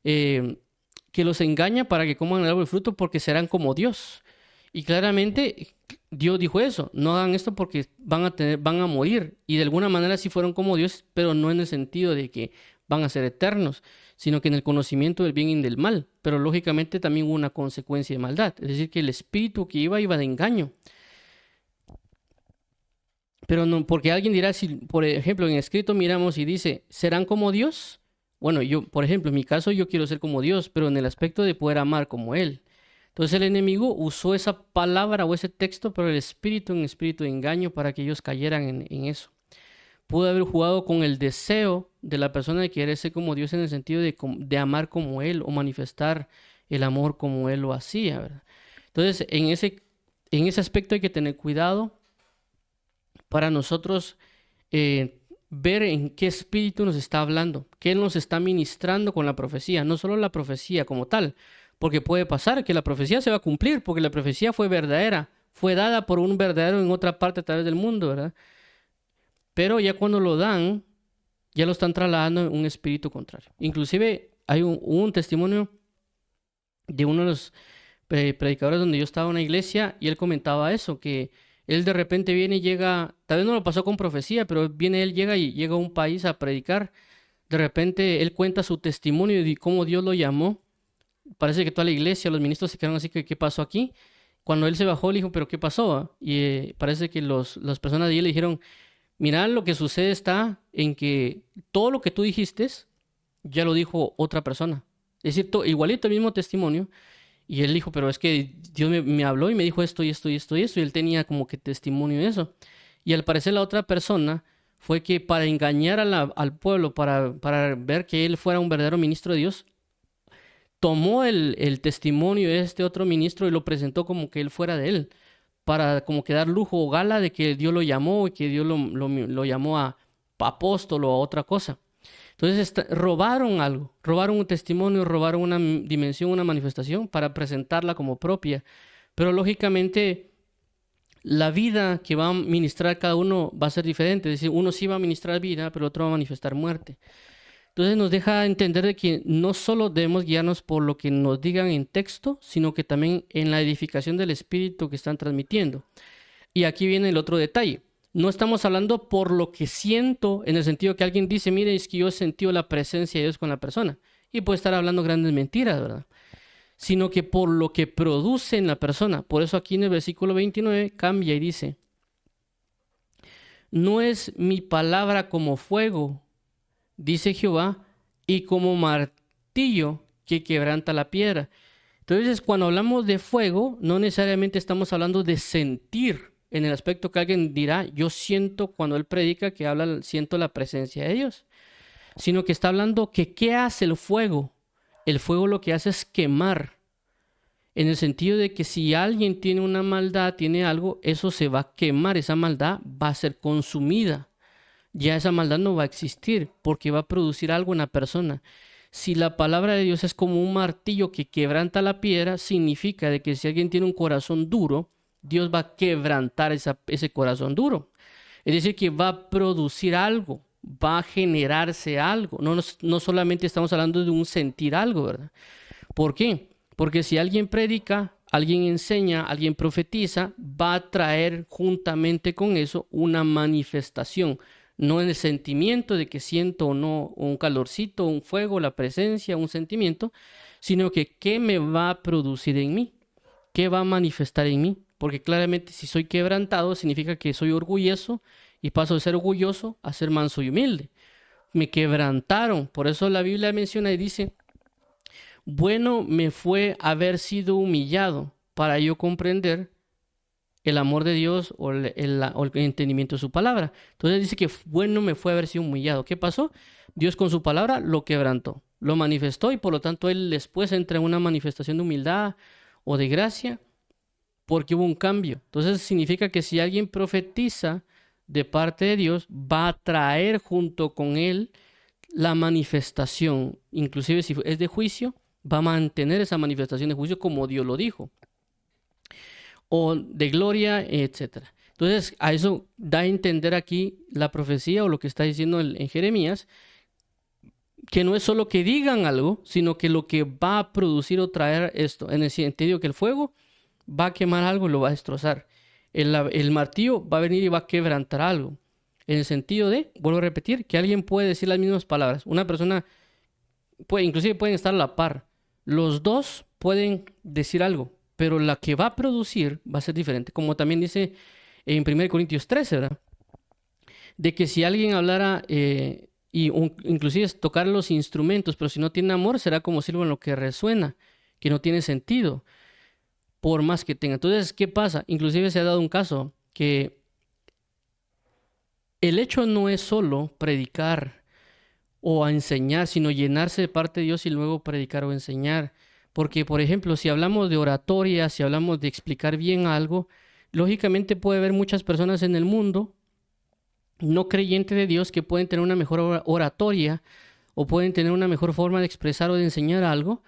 Speaker 1: que los engaña para que coman el árbol de fruto porque serán como Dios. Y claramente Dios dijo eso, no hagan esto porque van a morir. Y de alguna manera sí fueron como Dios, pero no en el sentido de que van a ser eternos, sino que en el conocimiento del bien y del mal. Pero lógicamente también hubo una consecuencia de maldad. Es decir, que el espíritu que iba de engaño. Pero no, porque alguien dirá, si por ejemplo en escrito miramos y dice, ¿serán como Dios? Bueno, yo, por ejemplo, en mi caso yo quiero ser como Dios, pero en el aspecto de poder amar como Él. Entonces el enemigo usó esa palabra o ese texto, pero en espíritu de engaño para que ellos cayeran en eso. Pudo haber jugado con el deseo de la persona de querer ser como Dios en el sentido de amar como Él o manifestar el amor como Él lo hacía, ¿verdad? Entonces en ese aspecto hay que tener cuidado para nosotros ver en qué espíritu nos está hablando, qué Él nos está ministrando con la profecía, no solo la profecía como tal, porque puede pasar que la profecía se va a cumplir, porque la profecía fue verdadera, fue dada por un verdadero en otra parte a través del mundo, ¿verdad? Pero ya cuando lo dan, ya lo están trasladando en un espíritu contrario. Inclusive hay un testimonio de uno de los predicadores donde yo estaba en una iglesia y él comentaba eso, que él de repente viene y llega, tal vez no lo pasó con profecía, pero viene él, llega a un país a predicar. De repente él cuenta su testimonio de cómo Dios lo llamó. Parece que toda la iglesia, los ministros se quedaron así que, ¿qué pasó aquí? Cuando él se bajó, le dijo, ¿pero qué pasó? Y parece que las personas de allí le dijeron, mira, lo que sucede está en que todo lo que tú dijiste ya lo dijo otra persona. Es decir, igualito el mismo testimonio. Y él dijo, pero es que Dios me habló y me dijo esto y esto y esto y esto. Y él tenía como que testimonio de eso. Y al parecer la otra persona fue que para engañar al pueblo, para ver que él fuera un verdadero ministro de Dios, tomó el testimonio de este otro ministro y lo presentó como que él fuera de él, para como que dar lujo o gala de que Dios lo llamó y que Dios lo llamó a apóstol o a otra cosa. Entonces robaron algo, robaron un testimonio, robaron una dimensión, una manifestación para presentarla como propia. Pero lógicamente la vida que va a ministrar cada uno va a ser diferente. Es decir, uno sí va a ministrar vida, pero otro va a manifestar muerte. Entonces nos deja entender de que no solo debemos guiarnos por lo que nos digan en texto, sino que también en la edificación del espíritu que están transmitiendo. Y aquí viene el otro detalle. No estamos hablando por lo que siento, en el sentido que alguien dice, mire, es que yo he sentido la presencia de Dios con la persona. Y puede estar hablando grandes mentiras, ¿verdad? Sino que por lo que produce en la persona. Por eso aquí en el versículo 29 cambia y dice, no es mi palabra como fuego, dice Jehová, y como martillo que quebranta la piedra. Entonces, cuando hablamos de fuego, no necesariamente estamos hablando de sentir, en el aspecto que alguien dirá, yo siento cuando él predica que habla, siento la presencia de Dios, sino que está hablando que ¿qué hace el fuego? El fuego lo que hace es quemar, en el sentido de que si alguien tiene una maldad, tiene algo, eso se va a quemar, esa maldad va a ser consumida. Ya esa maldad no va a existir porque va a producir algo en la persona. Si la palabra de Dios es como un martillo que quebranta la piedra, significa de que si alguien tiene un corazón duro, Dios va a quebrantar ese corazón duro. Es decir, que va a producir algo, va a generarse algo. No solamente estamos hablando de un sentir algo, ¿verdad? ¿Por qué? Porque si alguien predica, alguien enseña, alguien profetiza, va a traer juntamente con eso una manifestación. No en el sentimiento de que siento o no un calorcito, un fuego, la presencia, un sentimiento, sino que ¿qué me va a producir en mí? ¿Qué va a manifestar en mí? Porque claramente si soy quebrantado significa que soy orgulloso y paso de ser orgulloso a ser manso y humilde. Me quebrantaron. Por eso la Biblia menciona y dice, bueno me fue haber sido humillado para yo comprender el amor de Dios o el entendimiento de su palabra. Entonces dice que bueno me fue haber sido humillado. ¿Qué pasó? Dios con su palabra lo quebrantó, lo manifestó y por lo tanto él después entra en una manifestación de humildad o de gracia porque hubo un cambio. Entonces significa que si alguien profetiza de parte de Dios, va a traer junto con él la manifestación. Inclusive si es de juicio, va a mantener esa manifestación de juicio como Dios lo dijo. O de gloria, etcétera. Entonces, a eso da a entender aquí la profecía o lo que está diciendo en Jeremías, que no es solo que digan algo, sino que lo que va a producir o traer esto, en el sentido que el fuego va a quemar algo y lo va a destrozar. El martillo va a venir y va a quebrantar algo. En el sentido de, vuelvo a repetir, que alguien puede decir las mismas palabras. Una persona inclusive pueden estar a la par. Los dos pueden decir algo, pero la que va a producir va a ser diferente. Como también dice en 1 Corintios 13, ¿verdad? De que si alguien hablara inclusive tocar los instrumentos, pero si no tiene amor, será como silbo en lo que resuena, que no tiene sentido, por más que tenga. Entonces, ¿qué pasa? Inclusive se ha dado un caso que el hecho no es solo predicar o enseñar, sino llenarse de parte de Dios y luego predicar o enseñar. Porque, por ejemplo, si hablamos de oratoria, si hablamos de explicar bien algo, lógicamente puede haber muchas personas en el mundo no creyentes de Dios que pueden tener una mejor oratoria o pueden tener una mejor forma de expresar o de enseñar algo,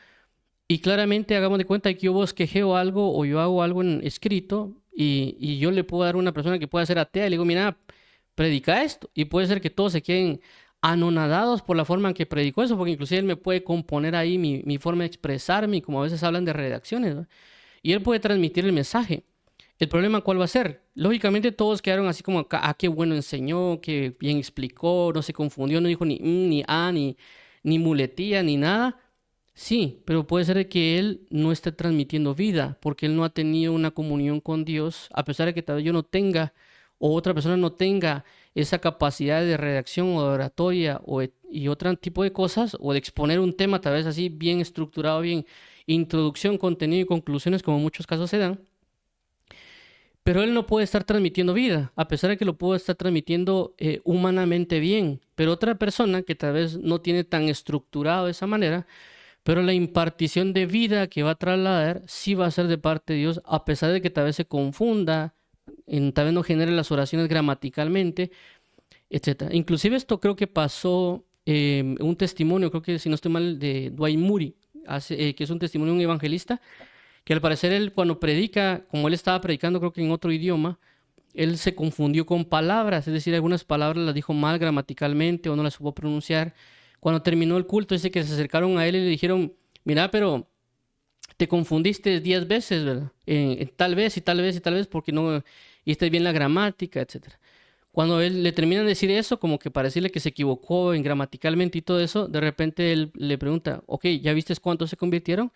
Speaker 1: Y claramente hagamos de cuenta que yo bosquejeo algo o yo hago algo en escrito y yo le puedo dar a una persona que pueda ser atea y le digo, mira, predica esto. Y puede ser que todos se queden anonadados por la forma en que predicó eso, porque inclusive él me puede componer ahí mi forma de expresarme, y como a veces hablan de redacciones, ¿no? Y él puede transmitir el mensaje. ¿El problema cuál va a ser? Lógicamente todos quedaron así como, ah, qué bueno enseñó, qué bien explicó, no se confundió, no dijo ni ni ni muletilla, ni nada. Sí, pero puede ser de que él no esté transmitiendo vida, porque él no ha tenido una comunión con Dios, a pesar de que tal vez yo no tenga, o otra persona no tenga esa capacidad de redacción o de oratoria y otro tipo de cosas, o de exponer un tema tal vez así bien estructurado, bien introducción, contenido y conclusiones, como en muchos casos se dan. Pero él no puede estar transmitiendo vida, a pesar de que lo puede estar transmitiendo humanamente bien. Pero otra persona que tal vez no tiene tan estructurado de esa manera, pero la impartición de vida que va a trasladar sí va a ser de parte de Dios, a pesar de que tal vez se confunda, tal vez no genere las oraciones gramaticalmente, etcétera. Inclusive esto creo que pasó un testimonio, creo que si no estoy mal, de Dwight Moody, que es un testimonio de un evangelista, que al parecer él cuando predica, como él estaba predicando creo que en otro idioma, él se confundió con palabras, es decir, algunas palabras las dijo mal gramaticalmente o no las supo pronunciar. Cuando terminó el culto, dice que se acercaron a él y le dijeron, mira, pero te confundiste 10 veces, ¿verdad? Tal vez y tal vez y tal vez porque no hiciste bien la gramática, etcétera. Cuando él le terminan de decir eso, como que para decirle que se equivocó en gramaticalmente y todo eso, de repente él le pregunta, ok, ¿ya viste cuántos se convirtieron?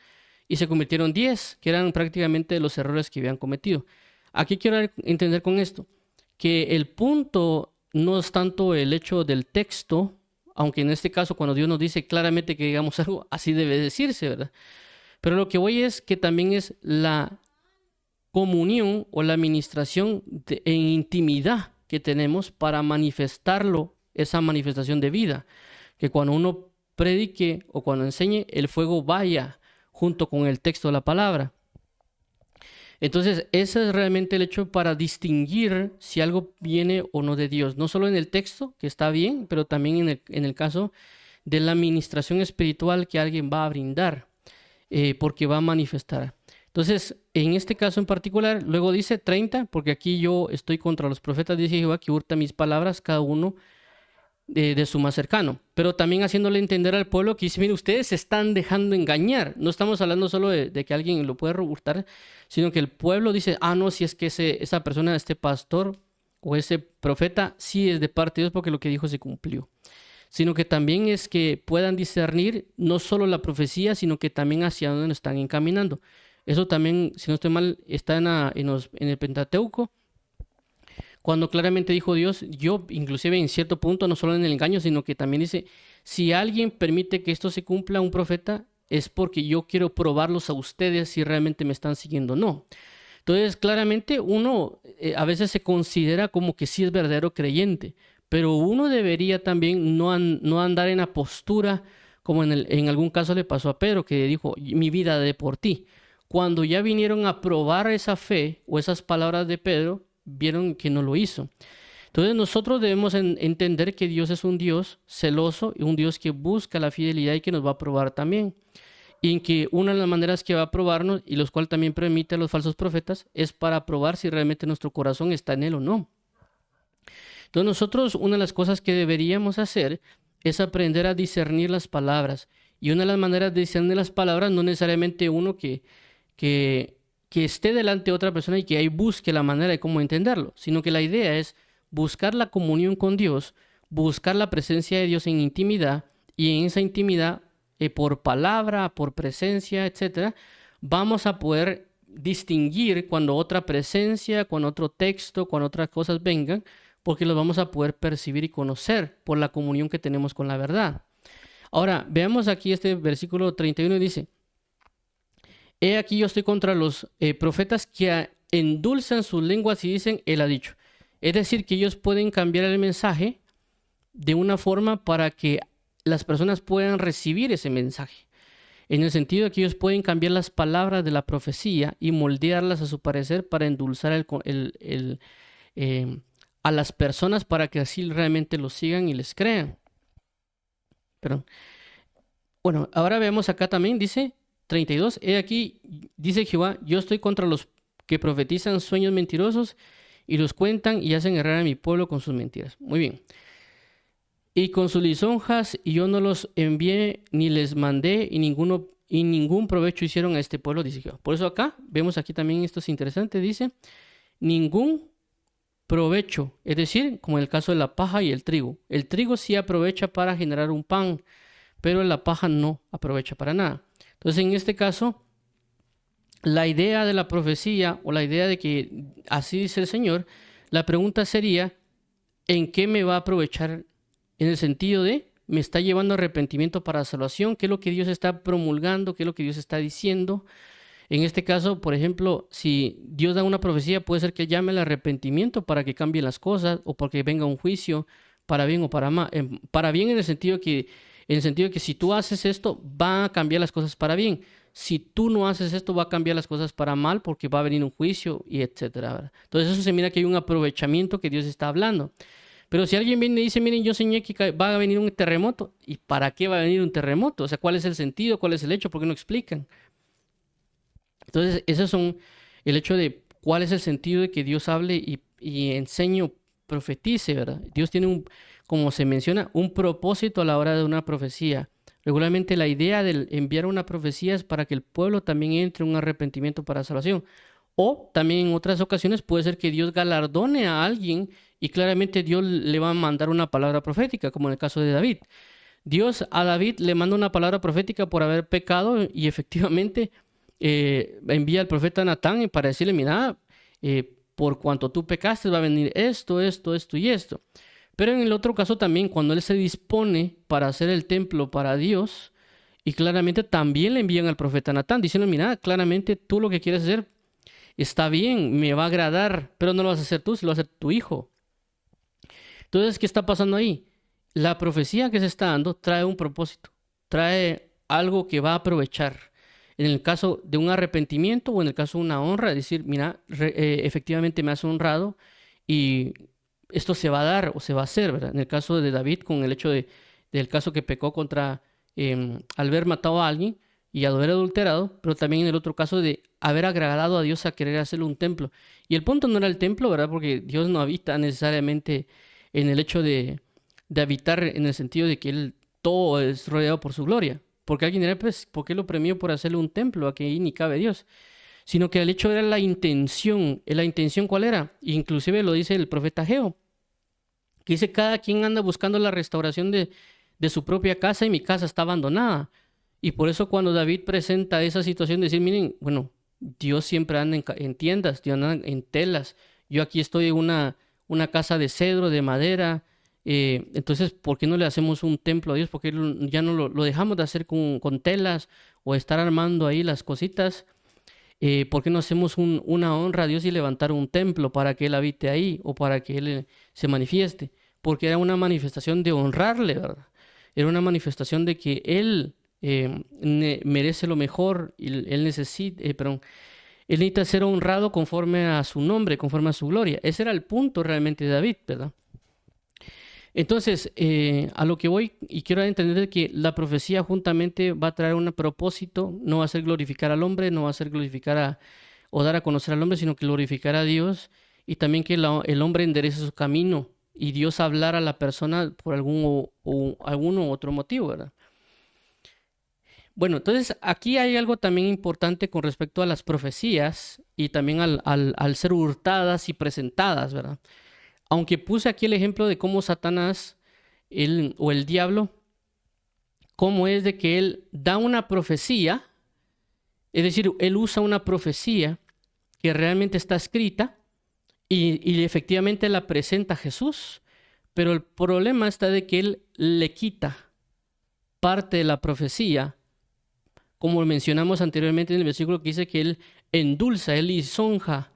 Speaker 1: Y se convirtieron 10, que eran prácticamente los errores que habían cometido. Aquí quiero entender con esto, que el punto no es tanto el hecho del texto, aunque en este caso cuando Dios nos dice claramente que digamos algo, así debe decirse, ¿verdad? Pero lo que voy es que también es la comunión o la administración en intimidad que tenemos para manifestarlo, esa manifestación de vida. Que cuando uno predique o cuando enseñe, el fuego vaya junto con el texto de la palabra. Entonces, ese es realmente el hecho para distinguir si algo viene o no de Dios. No solo en el texto, que está bien, pero también en el caso de la administración espiritual que alguien va a brindar, porque va a manifestar. Entonces, en este caso en particular, luego dice 30, porque aquí yo estoy contra los profetas, dice Jehová, que hurta mis palabras, cada uno de su más cercano, pero también haciéndole entender al pueblo que dice, mire, ustedes se están dejando engañar. No estamos hablando solo de que alguien lo puede hurtar, sino que el pueblo dice, ah, no, si es que esa persona, este pastor o ese profeta, sí es de parte de Dios porque lo que dijo se cumplió. Sino que también es que puedan discernir no solo la profecía, sino que también hacia dónde nos están encaminando. Eso también, si no estoy mal, está en el Pentateuco, cuando claramente dijo Dios, yo inclusive en cierto punto, no solo en el engaño, sino que también dice, si alguien permite que esto se cumpla, un profeta, es porque yo quiero probarlos a ustedes si realmente me están siguiendo o no. Entonces, claramente uno a veces se considera como que sí es verdadero creyente, pero uno debería también no andar en la postura como en algún caso le pasó a Pedro, que dijo, mi vida de por ti. Cuando ya vinieron a probar esa fe o esas palabras de Pedro, vieron que no lo hizo. Entonces nosotros debemos entender que Dios es un Dios celoso y un Dios que busca la fidelidad y que nos va a probar también. Y en que una de las maneras que va a probarnos, y los cuales también permite a los falsos profetas, es para probar si realmente nuestro corazón está en Él o no. Entonces nosotros una de las cosas que deberíamos hacer es aprender a discernir las palabras. Y una de las maneras de discernir las palabras no necesariamente uno que esté delante de otra persona y que ahí busque la manera de cómo entenderlo, sino que la idea es buscar la comunión con Dios, buscar la presencia de Dios en intimidad, y en esa intimidad, por palabra, por presencia, etcétera, vamos a poder distinguir cuando otra presencia, cuando otro texto, cuando otras cosas vengan, porque los vamos a poder percibir y conocer por la comunión que tenemos con la verdad. Ahora, veamos aquí este versículo 31, dice, he aquí yo estoy contra los profetas que endulzan sus lenguas y dicen, él ha dicho. Es decir, que ellos pueden cambiar el mensaje de una forma para que las personas puedan recibir ese mensaje. En el sentido de que ellos pueden cambiar las palabras de la profecía y moldearlas a su parecer para endulzar a las personas para que así realmente los sigan y les crean. Perdón. Bueno, ahora vemos acá también, dice 32. He aquí, dice Jehová, yo estoy contra los que profetizan sueños mentirosos y los cuentan y hacen errar a mi pueblo con sus mentiras. Muy bien. Y con sus lisonjas, y yo no los envié ni les mandé, y ningún provecho hicieron a este pueblo, dice Jehová. Por eso acá, vemos aquí también, esto es interesante, dice, ningún provecho, es decir, como en el caso de la paja y el trigo. El trigo sí aprovecha para generar un pan, pero la paja no aprovecha para nada. Entonces, en este caso, la idea de la profecía o la idea de que así dice el Señor, la pregunta sería, ¿en qué me va a aprovechar? En el sentido de, me está llevando a arrepentimiento para salvación, ¿qué es lo que Dios está promulgando? ¿Qué es lo que Dios está diciendo? En este caso, por ejemplo, si Dios da una profecía, puede ser que llame al arrepentimiento para que cambien las cosas o porque venga un juicio para bien o para mal. Para bien en el sentido que si tú haces esto, va a cambiar las cosas para bien. Si tú no haces esto, va a cambiar las cosas para mal porque va a venir un juicio y etcétera, ¿verdad? Entonces eso se mira que hay un aprovechamiento que Dios está hablando. Pero si alguien viene y dice, miren, yo soñé que va a venir un terremoto, ¿y para qué va a venir un terremoto? O sea, ¿cuál es el sentido? ¿Cuál es el hecho? ¿Por qué no explican? Entonces, esos son el hecho de cuál es el sentido de que Dios hable y enseñe o profetice, ¿verdad? Dios tiene como se menciona, un propósito a la hora de una profecía. Regularmente la idea de enviar una profecía es para que el pueblo también entre en un arrepentimiento para salvación. O también en otras ocasiones puede ser que Dios galardone a alguien y claramente Dios le va a mandar una palabra profética, como en el caso de David. Dios a David le manda una palabra profética por haber pecado y efectivamente envía al profeta Natán para decirle, mira, por cuanto tú pecaste va a venir esto, esto, esto y esto. Pero en el otro caso también, cuando él se dispone para hacer el templo para Dios, y claramente también le envían al profeta Natán, diciendo, mira, claramente tú lo que quieres hacer está bien, me va a agradar, pero no lo vas a hacer tú, se lo va a hacer tu hijo. Entonces, ¿qué está pasando ahí? La profecía que se está dando trae un propósito, trae algo que va a aprovechar. En el caso de un arrepentimiento o en el caso de una honra, es decir, mira, efectivamente me has honrado y esto se va a dar o se va a hacer, ¿verdad? En el caso de David, con el hecho del caso que pecó contra, al haber matado a alguien y al haber adulterado, pero también en el otro caso de haber agradado a Dios a querer hacerle un templo. Y el punto no era el templo, ¿verdad? Porque Dios no habita necesariamente en el hecho de habitar en el sentido de que Él todo es rodeado por su gloria. Porque alguien dirá, pues, ¿por qué lo premió por hacerle un templo? Aquí ahí ni cabe Dios. Sino que el hecho era la intención. ¿La intención cuál era? Inclusive lo dice el profeta Ageo, que dice, cada quien anda buscando la restauración de su propia casa y mi casa está abandonada. Y por eso cuando David presenta esa situación de decir, miren, bueno, Dios siempre anda en tiendas, Dios anda en telas. Yo aquí estoy en una casa de cedro, de madera. Entonces, ¿por qué no le hacemos un templo a Dios? ¿Por qué ya no lo dejamos de hacer con telas o estar armando ahí las cositas? ¿Por qué no hacemos una honra a Dios y levantar un templo para que Él habite ahí o para que Él se manifieste? Porque era una manifestación de honrarle, ¿verdad? Era una manifestación de que Él merece lo mejor y Él necesita ser honrado conforme a su nombre, conforme a su gloria. Ese era el punto realmente de David, ¿verdad? Entonces, a lo que voy y quiero entender que la profecía juntamente va a traer un propósito, no va a ser glorificar al hombre, no va a ser glorificar o dar a conocer al hombre, sino que glorificar a Dios y también que el hombre enderece su camino y Dios hablar a la persona por algún u otro motivo, ¿verdad? Bueno, entonces aquí hay algo también importante con respecto a las profecías y también al ser hurtadas y presentadas, ¿verdad? Aunque puse aquí el ejemplo de cómo Satanás o el diablo, cómo es de que él da una profecía, es decir, él usa una profecía que realmente está escrita y efectivamente la presenta a Jesús, pero el problema está de que él le quita parte de la profecía, como mencionamos anteriormente en el versículo que dice que él endulza, él lisonja,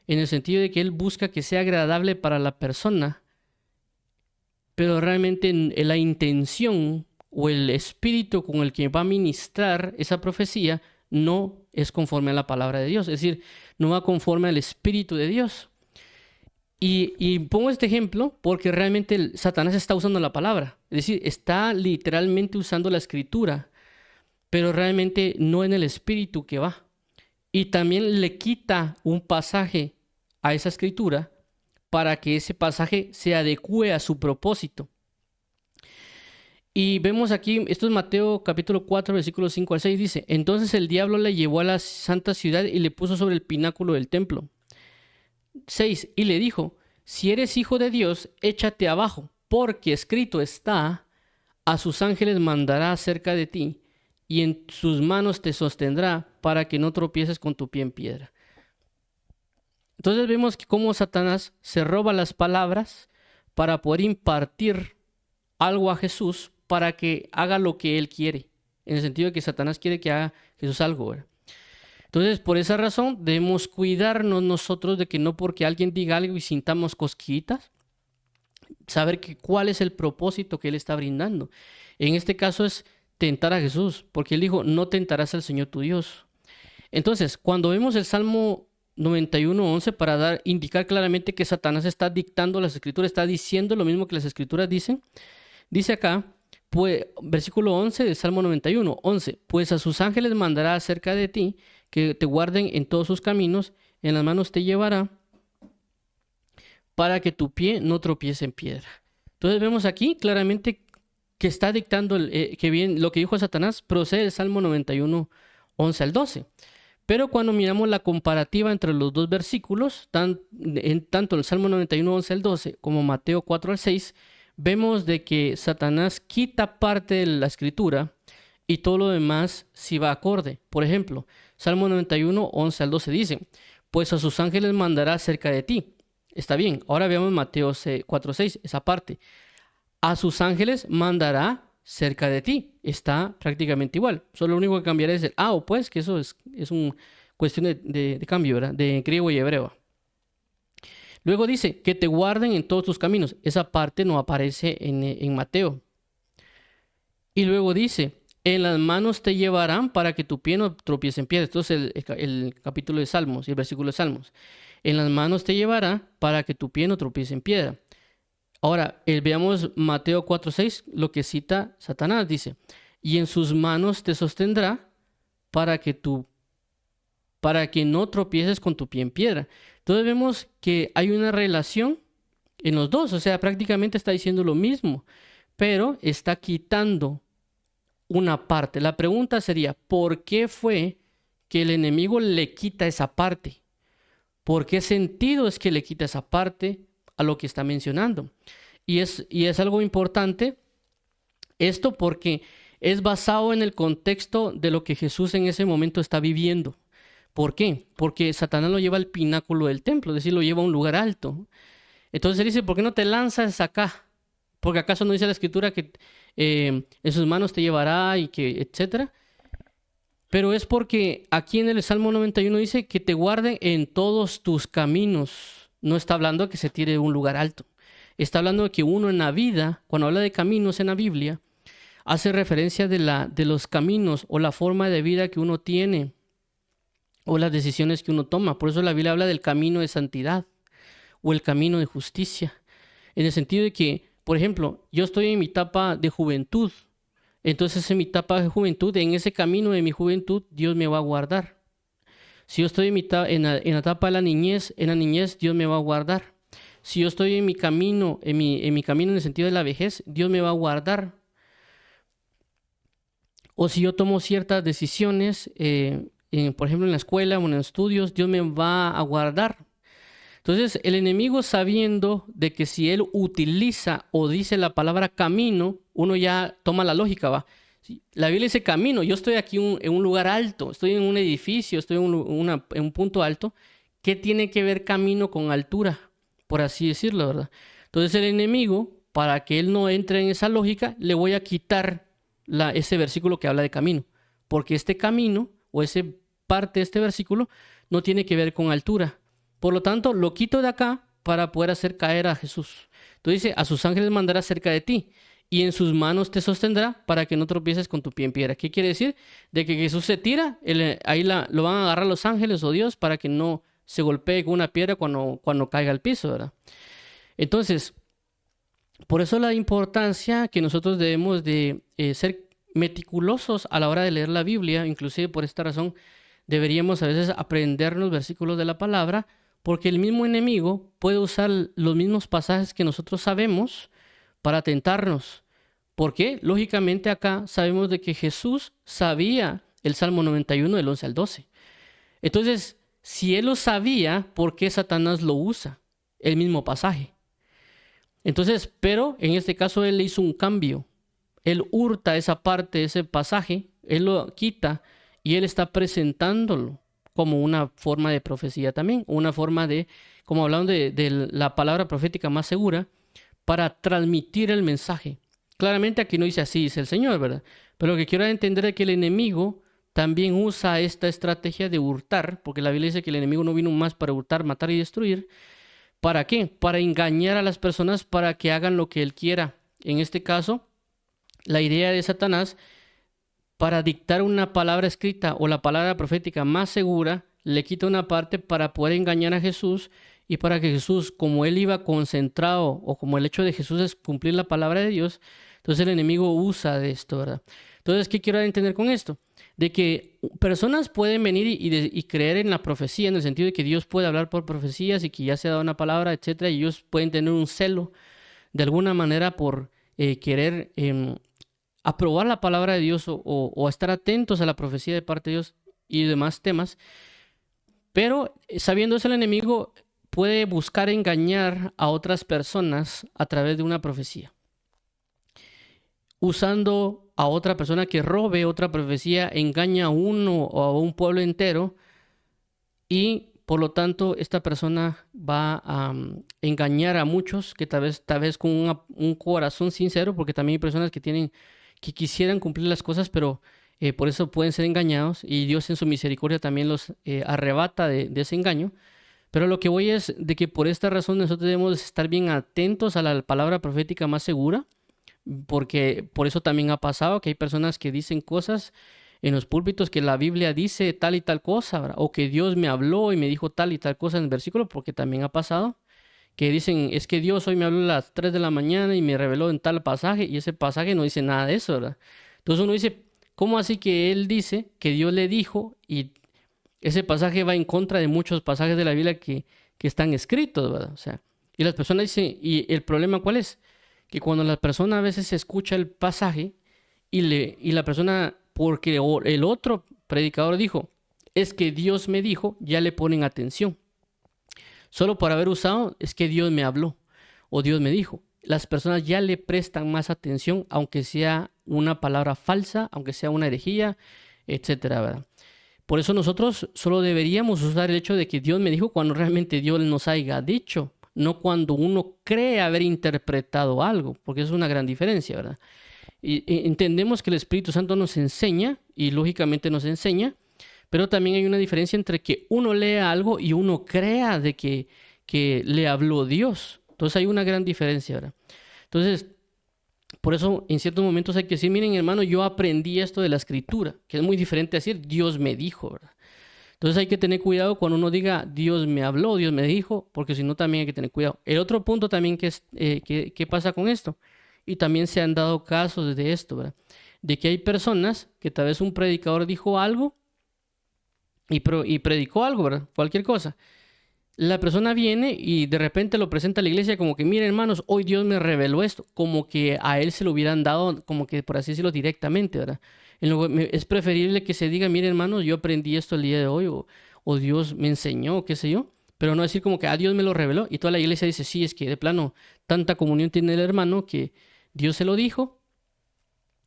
Speaker 1: en el sentido de que él busca que sea agradable para la persona, pero realmente la intención o el espíritu con el que va a ministrar esa profecía no es conforme a la palabra de Dios, es decir, no va conforme al espíritu de Dios. Y pongo este ejemplo porque realmente Satanás está usando la palabra, es decir, está literalmente usando la escritura pero realmente no en el espíritu que va. Y también le quita un pasaje a esa escritura para que ese pasaje se adecue a su propósito. Y vemos aquí, esto es Mateo capítulo 4, versículos 5 al 6, dice: Entonces el diablo le llevó a la santa ciudad y le puso sobre el pináculo del templo. 6. Y le dijo: Si eres hijo de Dios, échate abajo, porque escrito está: a sus ángeles mandará acerca de ti, y en sus manos te sostendrá, para que no tropieces con tu pie en piedra. Entonces vemos que cómo Satanás se roba las palabras para poder impartir algo a Jesús para que haga lo que él quiere. En el sentido de que Satanás quiere que haga Jesús algo, ¿verdad? Entonces, por esa razón, debemos cuidarnos nosotros de que no porque alguien diga algo y sintamos cosquillitas, saber que cuál es el propósito que él está brindando. En este caso es tentar a Jesús, porque él dijo: no tentarás al Señor tu Dios. Entonces, cuando vemos el Salmo 91:11, para indicar claramente que Satanás está dictando las escrituras, está diciendo lo mismo que las escrituras dicen, dice acá, pues, versículo 11 del Salmo 91:11, pues a sus ángeles mandará acerca de ti, que te guarden en todos sus caminos, en las manos te llevará, para que tu pie no tropiece en piedra. Entonces vemos aquí claramente que está dictando que bien lo que dijo Satanás procede del Salmo 91:11 al 12. Pero cuando miramos la comparativa entre los dos versículos, tanto el Salmo 91:11 al 12 como Mateo 4 al 6, vemos de que Satanás quita parte de la escritura y todo lo demás sí va acorde. Por ejemplo, Salmo 91:11 al 12 dice: pues a sus ángeles mandará cerca de ti. Está bien. Ahora veamos Mateo 4:6, esa parte. A sus ángeles mandará cerca de ti. Está prácticamente igual. Solo lo único que cambiará es el o pues, que eso es una cuestión de cambio, ¿verdad? De griego y hebreo. Luego dice: que te guarden en todos tus caminos. Esa parte no aparece en Mateo. Y luego dice: en las manos te llevarán para que tu pie no tropiece en piedra. Esto es el capítulo de Salmos y el versículo de Salmos. En las manos te llevará para que tu pie no tropiece en piedra. Ahora, veamos Mateo 4:6, lo que cita Satanás. Dice: y en sus manos te sostendrá para que no tropieces con tu pie en piedra. Entonces vemos que hay una relación en los dos. O sea, prácticamente está diciendo lo mismo, pero está quitando una parte. La pregunta sería: ¿por qué fue que el enemigo le quita esa parte? ¿Por qué sentido es que le quita esa parte a lo que está mencionando? Y es algo importante esto, porque es basado en el contexto de lo que Jesús en ese momento está viviendo. ¿Por qué? Porque Satanás lo lleva al pináculo del templo, es decir, lo lleva a un lugar alto. Entonces él dice: ¿por qué no te lanzas acá? Porque acaso no dice la escritura que en sus manos te llevará y que etcétera. Pero es porque aquí en el Salmo 91 dice que te guarden en todos tus caminos. No está hablando de que se tire de un lugar alto. Está hablando de que uno en la vida, cuando habla de caminos en la Biblia, hace referencia de los caminos o la forma de vida que uno tiene o las decisiones que uno toma. Por eso la Biblia habla del camino de santidad o el camino de justicia. En el sentido de que, por ejemplo, yo estoy en mi etapa de juventud. Entonces en mi etapa de juventud, en ese camino de mi juventud, Dios me va a guardar. Si yo estoy en la etapa de la niñez, en la niñez Dios me va a guardar. Si yo estoy en mi camino, en mi camino en el sentido de la vejez, Dios me va a guardar. O si yo tomo ciertas decisiones, por ejemplo en la escuela o en los estudios, Dios me va a guardar. Entonces el enemigo, sabiendo de que si él utiliza o dice la palabra camino, uno ya toma la lógica, ¿va? La Biblia dice camino, yo estoy aquí en un lugar alto, estoy en un edificio, estoy en un punto alto. ¿Qué tiene que ver camino con altura? Por así decirlo, ¿verdad? Entonces el enemigo, para que él no entre en esa lógica, le voy a quitar ese versículo que habla de camino. Porque este camino o esa parte de este versículo no tiene que ver con altura. Por lo tanto, lo quito de acá para poder hacer caer a Jesús. Entonces dice: a sus ángeles mandará cerca de ti, y en sus manos te sostendrá para que no tropieces con tu pie en piedra. ¿Qué quiere decir? De que Jesús se tira, ahí lo van a agarrar los ángeles o Dios para que no se golpee con una piedra cuando caiga al piso, ¿verdad? Entonces, por eso la importancia que nosotros debemos de ser meticulosos a la hora de leer la Biblia. Inclusive por esta razón deberíamos a veces aprendernos versículos de la palabra, porque el mismo enemigo puede usar los mismos pasajes que nosotros sabemos para tentarnos. ¿Por qué? Lógicamente acá sabemos de que Jesús sabía el Salmo 91 del 11 al 12. Entonces, si él lo sabía, ¿por qué Satanás lo usa? El mismo pasaje. Entonces, pero en este caso él le hizo un cambio. Él hurta esa parte, ese pasaje, él lo quita y él está presentándolo como una forma de profecía también, una forma de, como hablando de la palabra profética más segura, para transmitir el mensaje. Claramente aquí no dice así, dice el Señor, ¿verdad? Pero lo que quiero entender es que el enemigo también usa esta estrategia de hurtar, porque la Biblia dice que el enemigo no vino más para hurtar, matar y destruir. ¿Para qué? Para engañar a las personas para que hagan lo que él quiera. En este caso, la idea de Satanás, para dictar una palabra escrita o la palabra profética más segura, le quita una parte para poder engañar a Jesús y para que Jesús, como él iba concentrado o como el hecho de Jesús es cumplir la palabra de Dios, entonces el enemigo usa de esto, ¿verdad? Entonces, ¿qué quiero entender con esto? De que personas pueden venir y creer en la profecía, en el sentido de que Dios puede hablar por profecías y que ya se ha dado una palabra, etcétera, y ellos pueden tener un celo de alguna manera por querer aprobar la palabra de Dios o estar atentos a la profecía de parte de Dios y demás temas. Pero sabiendo eso, el enemigo puede buscar engañar a otras personas a través de una profecía, usando a otra persona que robe otra profecía, engaña a uno o a un pueblo entero y por lo tanto esta persona va a engañar a muchos que tal vez con un corazón sincero, porque también hay personas que quisieran cumplir las cosas, pero por eso pueden ser engañados y Dios en su misericordia también los arrebata de ese engaño. Pero lo que voy es de que por esta razón nosotros debemos estar bien atentos a la palabra profética más segura, porque por eso también ha pasado que hay personas que dicen cosas en los púlpitos que la Biblia dice tal y tal cosa, ¿verdad? O que Dios me habló y me dijo tal y tal cosa en el versículo, porque también ha pasado que dicen, es que Dios hoy me habló a las 3 de la mañana y me reveló en tal pasaje, y ese pasaje no dice nada de eso, ¿verdad? Entonces uno dice, ¿cómo así que él dice que Dios le dijo y ese pasaje va en contra de muchos pasajes de la Biblia que están escritos, ¿verdad? O sea, y las personas dicen, ¿y el problema cuál es? Que cuando la persona a veces escucha el pasaje y la persona, porque el otro predicador dijo, es que Dios me dijo, ya le ponen atención. Solo por haber usado, es que Dios me habló o Dios me dijo. Las personas ya le prestan más atención, aunque sea una palabra falsa, aunque sea una herejía, etcétera, ¿verdad? Por eso nosotros solo deberíamos usar el hecho de que Dios me dijo cuando realmente Dios nos haya dicho, no cuando uno cree haber interpretado algo, porque eso es una gran diferencia, ¿verdad? Y entendemos que el Espíritu Santo nos enseña, y lógicamente nos enseña, pero también hay una diferencia entre que uno lea algo y uno crea de que le habló Dios. Entonces hay una gran diferencia, ¿verdad? Entonces, por eso en ciertos momentos hay que decir, miren hermano, yo aprendí esto de la Escritura, que es muy diferente a decir Dios me dijo, ¿verdad? Entonces hay que tener cuidado cuando uno diga Dios me habló, Dios me dijo, porque si no también hay que tener cuidado. El otro punto también ¿qué pasa con esto? Y también se han dado casos de esto, ¿verdad? De que hay personas que tal vez un predicador dijo algo y predicó algo, ¿verdad? Cualquier cosa. La persona viene y de repente lo presenta a la iglesia como que, miren hermanos, hoy Dios me reveló esto, como que a él se lo hubieran dado, como que por así decirlo, directamente, ¿verdad? Es preferible que se diga, miren hermanos, yo aprendí esto el día de hoy, o Dios me enseñó, qué sé yo, pero no decir como que, Dios me lo reveló, y toda la iglesia dice, sí, es que de plano, tanta comunión tiene el hermano que Dios se lo dijo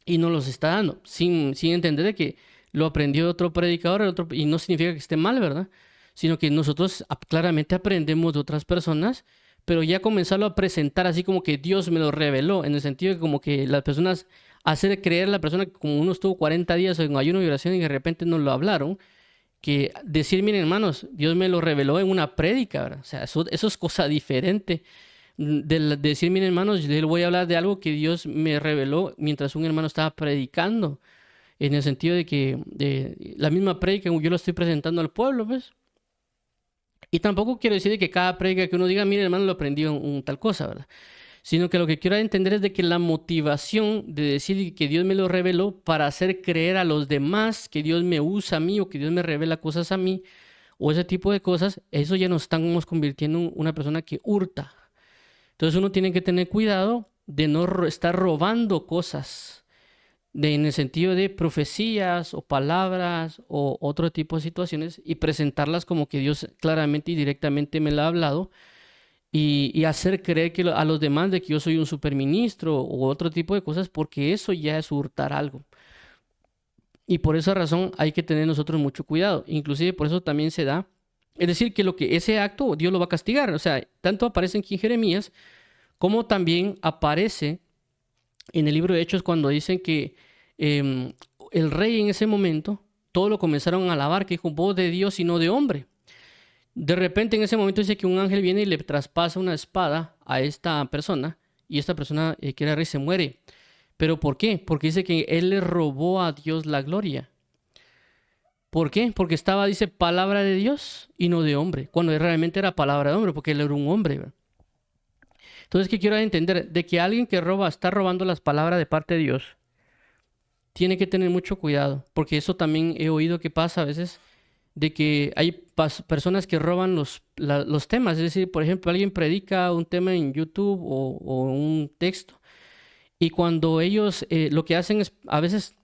Speaker 1: y no los está dando, sin entender de que lo aprendió otro predicador, y no significa que esté mal, ¿verdad? Sino que nosotros claramente aprendemos de otras personas, pero ya comenzarlo a presentar así como que Dios me lo reveló, en el sentido de como que las personas, hacer creer a la persona que como uno estuvo 40 días en ayuno y oración y de repente nos lo hablaron, que decir, miren hermanos, Dios me lo reveló en una prédica, ¿verdad? O sea, eso es cosa diferente de decir, miren hermanos, yo le voy a hablar de algo que Dios me reveló mientras un hermano estaba predicando, en el sentido de que de la misma prédica yo lo estoy presentando al pueblo, pues. Y tampoco quiero decir que cada prédica que uno diga, mire hermano, lo aprendió en tal cosa, ¿verdad? sino que lo que quiero entender es de que la motivación de decir que Dios me lo reveló para hacer creer a los demás que Dios me usa a mí o que Dios me revela cosas a mí o ese tipo de cosas, eso ya nos estamos convirtiendo en una persona que hurta. Entonces uno tiene que tener cuidado de no estar robando cosas en el sentido de profecías o palabras o otro tipo de situaciones y presentarlas como que Dios claramente y directamente me la ha hablado y hacer creer que a los demás de que yo soy un superministro o otro tipo de cosas, porque eso ya es hurtar algo. Y por esa razón hay que tener nosotros mucho cuidado. Inclusive por eso también se da. Es decir, que ese acto Dios lo va a castigar. O sea, tanto aparece aquí en Jeremías como también aparece en el libro de Hechos cuando dicen que em, el rey en ese momento, todos lo comenzaron a alabar, que dijo, voz de Dios y no de hombre. De repente en ese momento dice que un ángel viene y le traspasa una espada a esta persona y esta persona que era rey se muere. ¿Pero por qué? Porque dice que él le robó a Dios la gloria. ¿Por qué? Porque estaba, dice, palabra de Dios y no de hombre, cuando realmente era palabra de hombre, porque él era un hombre, ¿verdad? Entonces, ¿qué quiero entender? De que alguien que roba, está robando las palabras de parte de Dios, tiene que tener mucho cuidado, porque eso también he oído que pasa a veces, de que hay personas que roban los temas. Es decir, por ejemplo, alguien predica un tema en YouTube o un texto, y cuando ellos lo que hacen es, a veces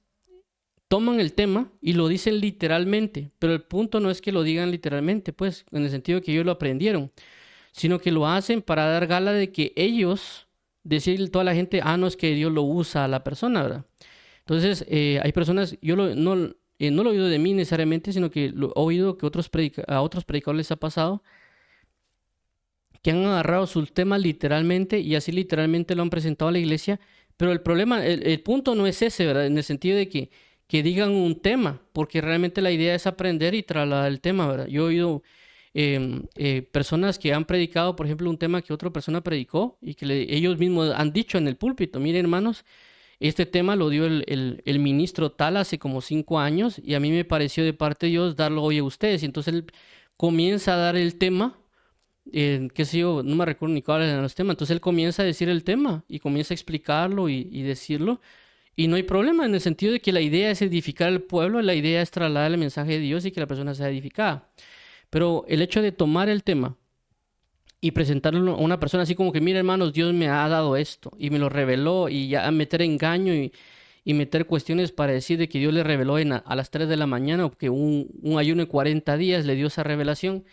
Speaker 1: toman el tema y lo dicen literalmente, pero el punto no es que lo digan literalmente, pues, en el sentido de que ellos lo aprendieron, sino que lo hacen para dar gala de que ellos, decirle a toda la gente, no es que Dios lo usa a la persona, ¿verdad? Entonces, hay personas, no lo he oído de mí necesariamente, sino que lo he oído que a otros predicadores les ha pasado, que han agarrado sus temas literalmente y así literalmente lo han presentado a la iglesia, pero el problema, el punto no es ese, ¿verdad? En el sentido de que digan un tema, porque realmente la idea es aprender y trasladar el tema, ¿verdad? Yo he oído personas que han predicado, por ejemplo, un tema que otra persona predicó y que ellos mismos han dicho en el púlpito, miren hermanos, este tema lo dio el ministro tal hace como 5 años y a mí me pareció de parte de Dios darlo hoy a ustedes. Y entonces él comienza a dar el tema, qué sé yo, no me recuerdo ni cuáles eran los temas. Entonces él comienza a decir el tema y comienza a explicarlo y decirlo. Y no hay problema en el sentido de que la idea es edificar al pueblo, la idea es trasladar el mensaje de Dios y que la persona sea edificada. Pero el hecho de tomar el tema y presentarlo a una persona así como que, mira hermanos, Dios me ha dado esto y me lo reveló y ya meter engaño y meter cuestiones para decir de que Dios le reveló a las 3 de la mañana o que un ayuno de 40 días le dio esa revelación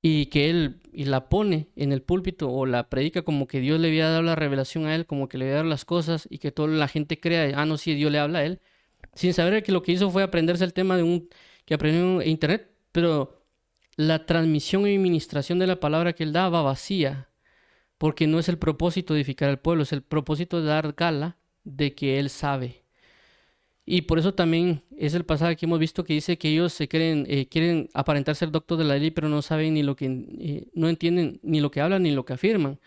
Speaker 1: y que él y la pone en el púlpito o la predica como que Dios le había dado la revelación a él, como que le había dado las cosas y que toda la gente crea, no, sí, Dios le habla a él, sin saber que lo que hizo fue aprenderse el tema que aprendió en internet, pero la transmisión y administración de la palabra que él da va vacía, porque no es el propósito de edificar al pueblo, es el propósito de dar gala de que él sabe. Y por eso también es el pasaje que hemos visto que dice que ellos quieren aparentar ser doctores de la ley, pero no saben ni lo que, no entienden ni lo que hablan ni lo que afirman.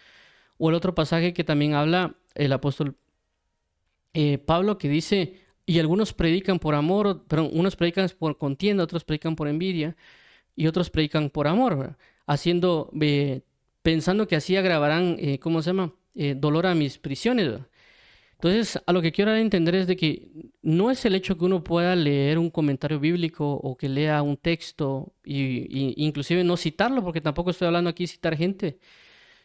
Speaker 1: O el otro pasaje que también habla el apóstol Pablo que dice, y algunos predican por amor, pero unos predican por contienda, otros predican por envidia y otros predican por amor, ¿verdad? Pensando que así agravarán, ¿cómo se llama? Dolor a mis prisiones, ¿verdad? Entonces, a lo que quiero entender es de que no es el hecho que uno pueda leer un comentario bíblico o que lea un texto y inclusive no citarlo, porque tampoco estoy hablando aquí de citar gente,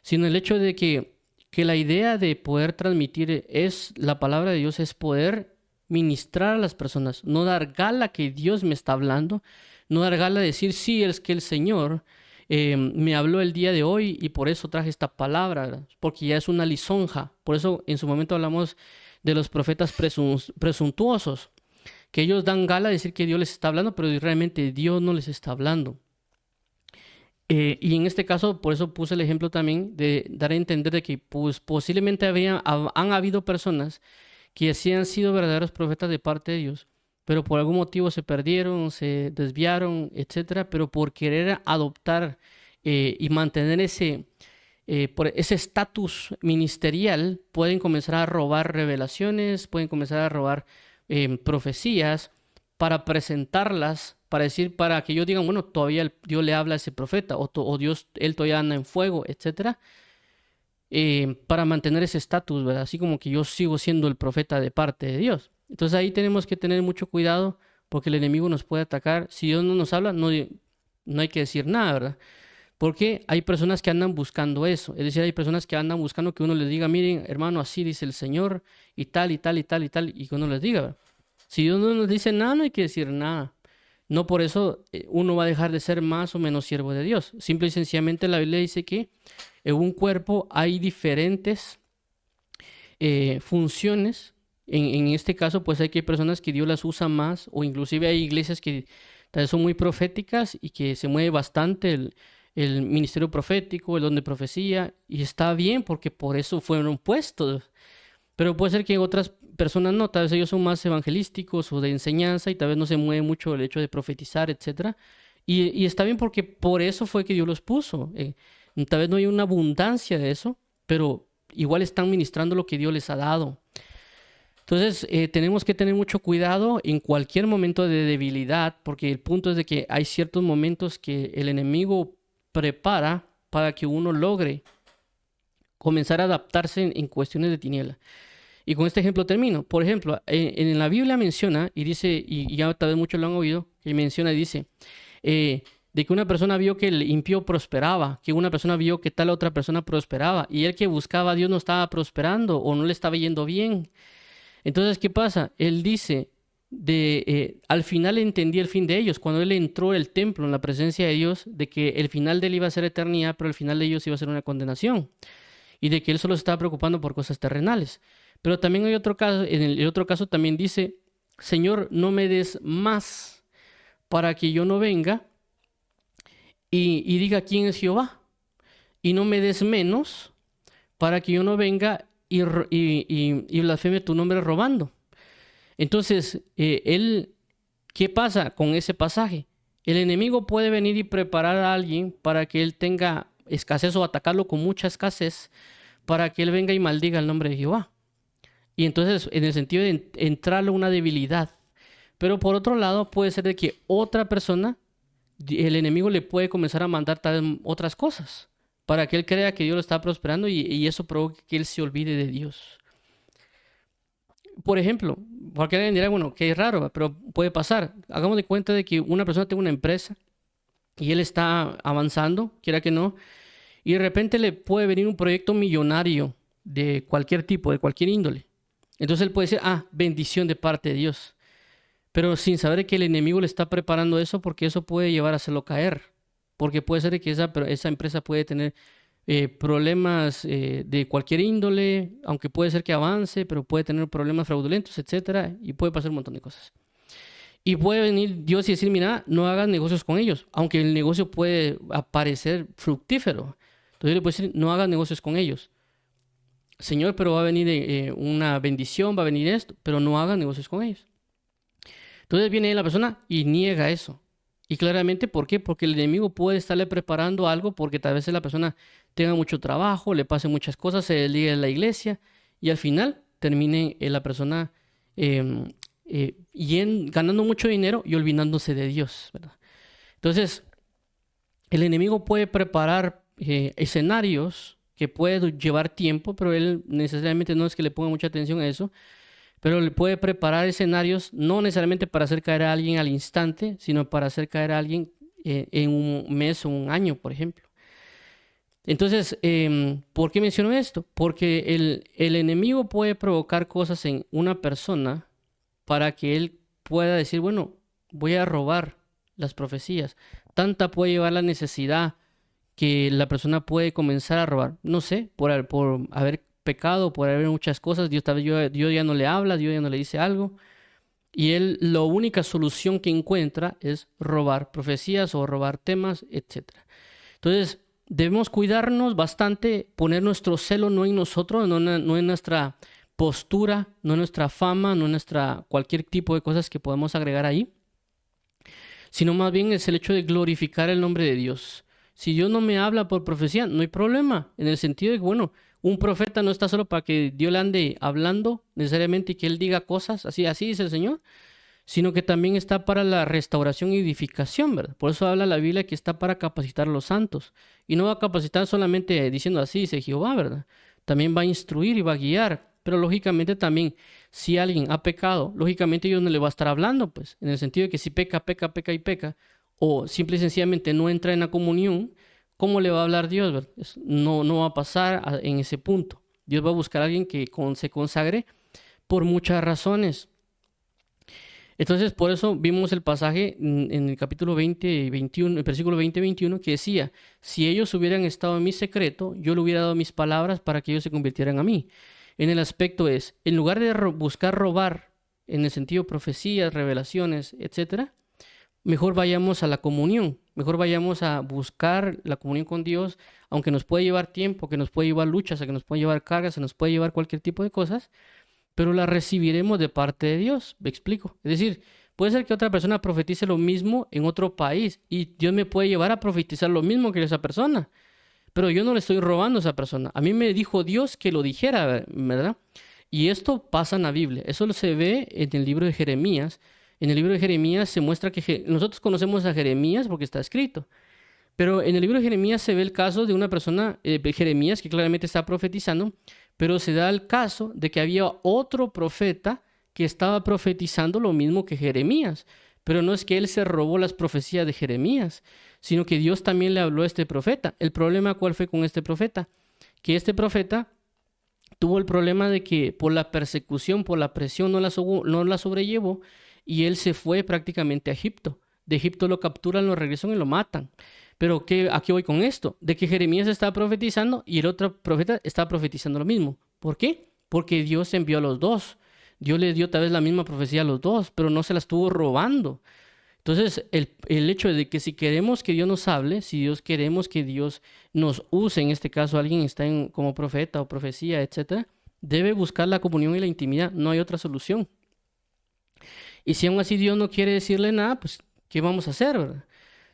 Speaker 1: sino el hecho de que la idea de poder transmitir es la palabra de Dios, es poder ministrar a las personas, no dar gala que Dios me está hablando, no dar gala de decir, sí, es que el Señor me habló el día de hoy y por eso traje esta palabra, ¿verdad? Porque ya es una lisonja. Por eso en su momento hablamos de los profetas presuntuosos, que ellos dan gala de decir que Dios les está hablando, pero realmente Dios no les está hablando. Y en este caso, por eso puse el ejemplo también de dar a entender de que pues, posiblemente han habido personas que sí han sido verdaderos profetas de parte de Dios, pero por algún motivo se perdieron, se desviaron, etcétera, pero por querer adoptar y mantener por ese estatus ministerial, pueden comenzar a robar revelaciones, pueden comenzar a robar profecías para presentarlas, para decir, para que ellos digan, bueno, todavía Dios le habla a ese profeta, o Dios, él todavía anda en fuego, etcétera. para mantener ese estatus, ¿verdad? Así como que yo sigo siendo el profeta de parte de Dios. Entonces ahí tenemos que tener mucho cuidado porque el enemigo nos puede atacar. Si Dios no nos habla, no hay que decir nada, ¿verdad? Porque hay personas que andan buscando eso. Es decir, hay personas que andan buscando que uno les diga, miren, hermano, así dice el Señor, y tal, y tal, y tal, y tal, y que uno les diga, ¿verdad? Si Dios no nos dice nada, no hay que decir nada. No por eso uno va a dejar de ser más o menos siervo de Dios. Simple y sencillamente la Biblia dice que en un cuerpo hay diferentes funciones. En este caso, pues hay que personas que Dios las usa más, o inclusive hay iglesias que tal vez son muy proféticas y que se mueve bastante el ministerio profético, el don de profecía, y está bien porque por eso fueron puestos. Pero puede ser que otras personas no, tal vez ellos son más evangelísticos o de enseñanza y tal vez no se mueve mucho el hecho de profetizar, etcétera. Y está bien porque por eso fue que Dios los puso. Tal vez no hay una abundancia de eso, pero igual están ministrando lo que Dios les ha dado. Entonces, tenemos que tener mucho cuidado en cualquier momento de debilidad, porque el punto es de que hay ciertos momentos que el enemigo prepara para que uno logre comenzar a adaptarse en cuestiones de tiniebla. Y con este ejemplo termino. Por ejemplo, en la Biblia menciona, y dice, y ya tal vez muchos lo han oído, que menciona y dice, de que una persona vio que el impío prosperaba, que una persona vio que tal otra persona prosperaba, y el que buscaba a Dios no estaba prosperando o no le estaba yendo bien. Entonces, ¿qué pasa? Él dice, al final entendí el fin de ellos, cuando él entró al templo en la presencia de Dios, de que el final de él iba a ser eternidad, pero el final de ellos iba a ser una condenación, y de que él solo se estaba preocupando por cosas terrenales. Pero también hay otro caso, en el otro caso también dice, Señor, no me des más para que yo no venga y diga quién es Jehová, y no me des menos para que yo no venga y blasfeme tu nombre robando. Entonces, ¿qué pasa con ese pasaje? El enemigo puede venir y preparar a alguien para que él tenga escasez o atacarlo con mucha escasez para que él venga y maldiga el nombre de Jehová. Y entonces, en el sentido de entrarle una debilidad. Pero por otro lado, puede ser de que otra persona, el enemigo le puede comenzar a mandar tal otras cosas para que él crea que Dios lo está prosperando y eso provoque que él se olvide de Dios. Por ejemplo, porque alguien dirá, bueno, qué raro, pero puede pasar. Hagamos de cuenta de que una persona tiene una empresa y él está avanzando, quiera que no, y de repente le puede venir un proyecto millonario de cualquier tipo, de cualquier índole. Entonces él puede decir, bendición de parte de Dios. Pero sin saber que el enemigo le está preparando eso porque eso puede llevar a hacerlo caer. Porque puede ser que esa empresa puede tener problemas de cualquier índole, aunque puede ser que avance, pero puede tener problemas fraudulentos, etcétera, y puede pasar un montón de cosas. Y puede venir Dios y decir, mira, no hagas negocios con ellos, aunque el negocio puede parecer fructífero. Entonces le puede decir, no hagas negocios con ellos. Señor, pero va a venir una bendición, va a venir esto, pero no hagas negocios con ellos. Entonces viene la persona y niega eso. Y claramente, ¿por qué? Porque el enemigo puede estarle preparando algo porque tal vez la persona tenga mucho trabajo, le pase muchas cosas, se desligue de la iglesia y al final termine la persona ganando mucho dinero y olvidándose de Dios, ¿verdad? Entonces, el enemigo puede preparar escenarios que puede llevar tiempo, pero él necesariamente no es que le ponga mucha atención a eso, pero le puede preparar escenarios no necesariamente para hacer caer a alguien al instante, sino para hacer caer a alguien en un mes o un año, por ejemplo. Entonces, ¿por qué menciono esto? Porque el enemigo puede provocar cosas en una persona para que él pueda decir, bueno, voy a robar las profecías. Tanta puede llevar la necesidad que la persona puede comenzar a robar. No sé, por haber pecado, por haber muchas cosas, Dios ya no le habla, Dios ya no le dice algo. Y él, la única solución que encuentra es robar profecías o robar temas, etc. Entonces, debemos cuidarnos bastante, poner nuestro celo no en nosotros, no en nuestra postura, no en nuestra fama, no en nuestra cualquier tipo de cosas que podemos agregar ahí, sino más bien es el hecho de glorificar el nombre de Dios. Si Dios no me habla por profecía, no hay problema, en el sentido de que, bueno, un profeta no está solo para que Dios le ande hablando necesariamente y que él diga cosas, así dice el Señor, sino que también está para la restauración y edificación, ¿verdad? Por eso habla la Biblia que está para capacitar a los santos. Y no va a capacitar solamente diciendo así, dice Jehová, ¿verdad? También va a instruir y va a guiar. Pero lógicamente también, si alguien ha pecado, lógicamente Dios no le va a estar hablando, pues, en el sentido de que si peca, peca, peca y peca, o simple y sencillamente no entra en la comunión, ¿cómo le va a hablar Dios, verdad? No, no va a pasar en ese punto. Dios va a buscar a alguien que se consagre por muchas razones. Entonces, por eso vimos el pasaje en el capítulo 20 y 21, el versículo 20 y 21, que decía, si ellos hubieran estado en mi secreto, yo le hubiera dado mis palabras para que ellos se convirtieran a mí. En el aspecto es, en lugar de buscar robar, en el sentido profecías, revelaciones, etcétera, mejor vayamos a la comunión, mejor vayamos a buscar la comunión con Dios, aunque nos puede llevar tiempo, que nos puede llevar luchas, que nos puede llevar cargas, que nos puede llevar cualquier tipo de cosas, pero la recibiremos de parte de Dios. Me explico. Es decir, puede ser que otra persona profetice lo mismo en otro país y Dios me puede llevar a profetizar lo mismo que esa persona, pero yo no le estoy robando a esa persona. A mí me dijo Dios que lo dijera, ¿verdad? Y esto pasa en la Biblia. Eso se ve en el libro de Jeremías. En el libro de Jeremías se muestra que nosotros conocemos a Jeremías porque está escrito. Pero en el libro de Jeremías se ve el caso de una persona, Jeremías, que claramente está profetizando, pero se da el caso de que había otro profeta que estaba profetizando lo mismo que Jeremías. Pero no es que él se robó las profecías de Jeremías, sino que Dios también le habló a este profeta. ¿El problema cuál fue con este profeta? Que este profeta tuvo el problema de que por la persecución, por la presión, no la sobrellevó y él se fue prácticamente a Egipto. De Egipto lo capturan, lo regresan y lo matan. Pero ¿a qué voy con esto? De que Jeremías estaba profetizando y el otro profeta estaba profetizando lo mismo. ¿Por qué? Porque Dios envió a los dos. Dios le dio tal vez la misma profecía a los dos, pero no se la estuvo robando. Entonces, el hecho de que si queremos que Dios nos hable, si Dios queremos que Dios nos use, en este caso alguien está como profeta o profecía, etcétera, debe buscar la comunión y la intimidad. No hay otra solución. Y si aún así Dios no quiere decirle nada, pues, ¿qué vamos a hacer, verdad?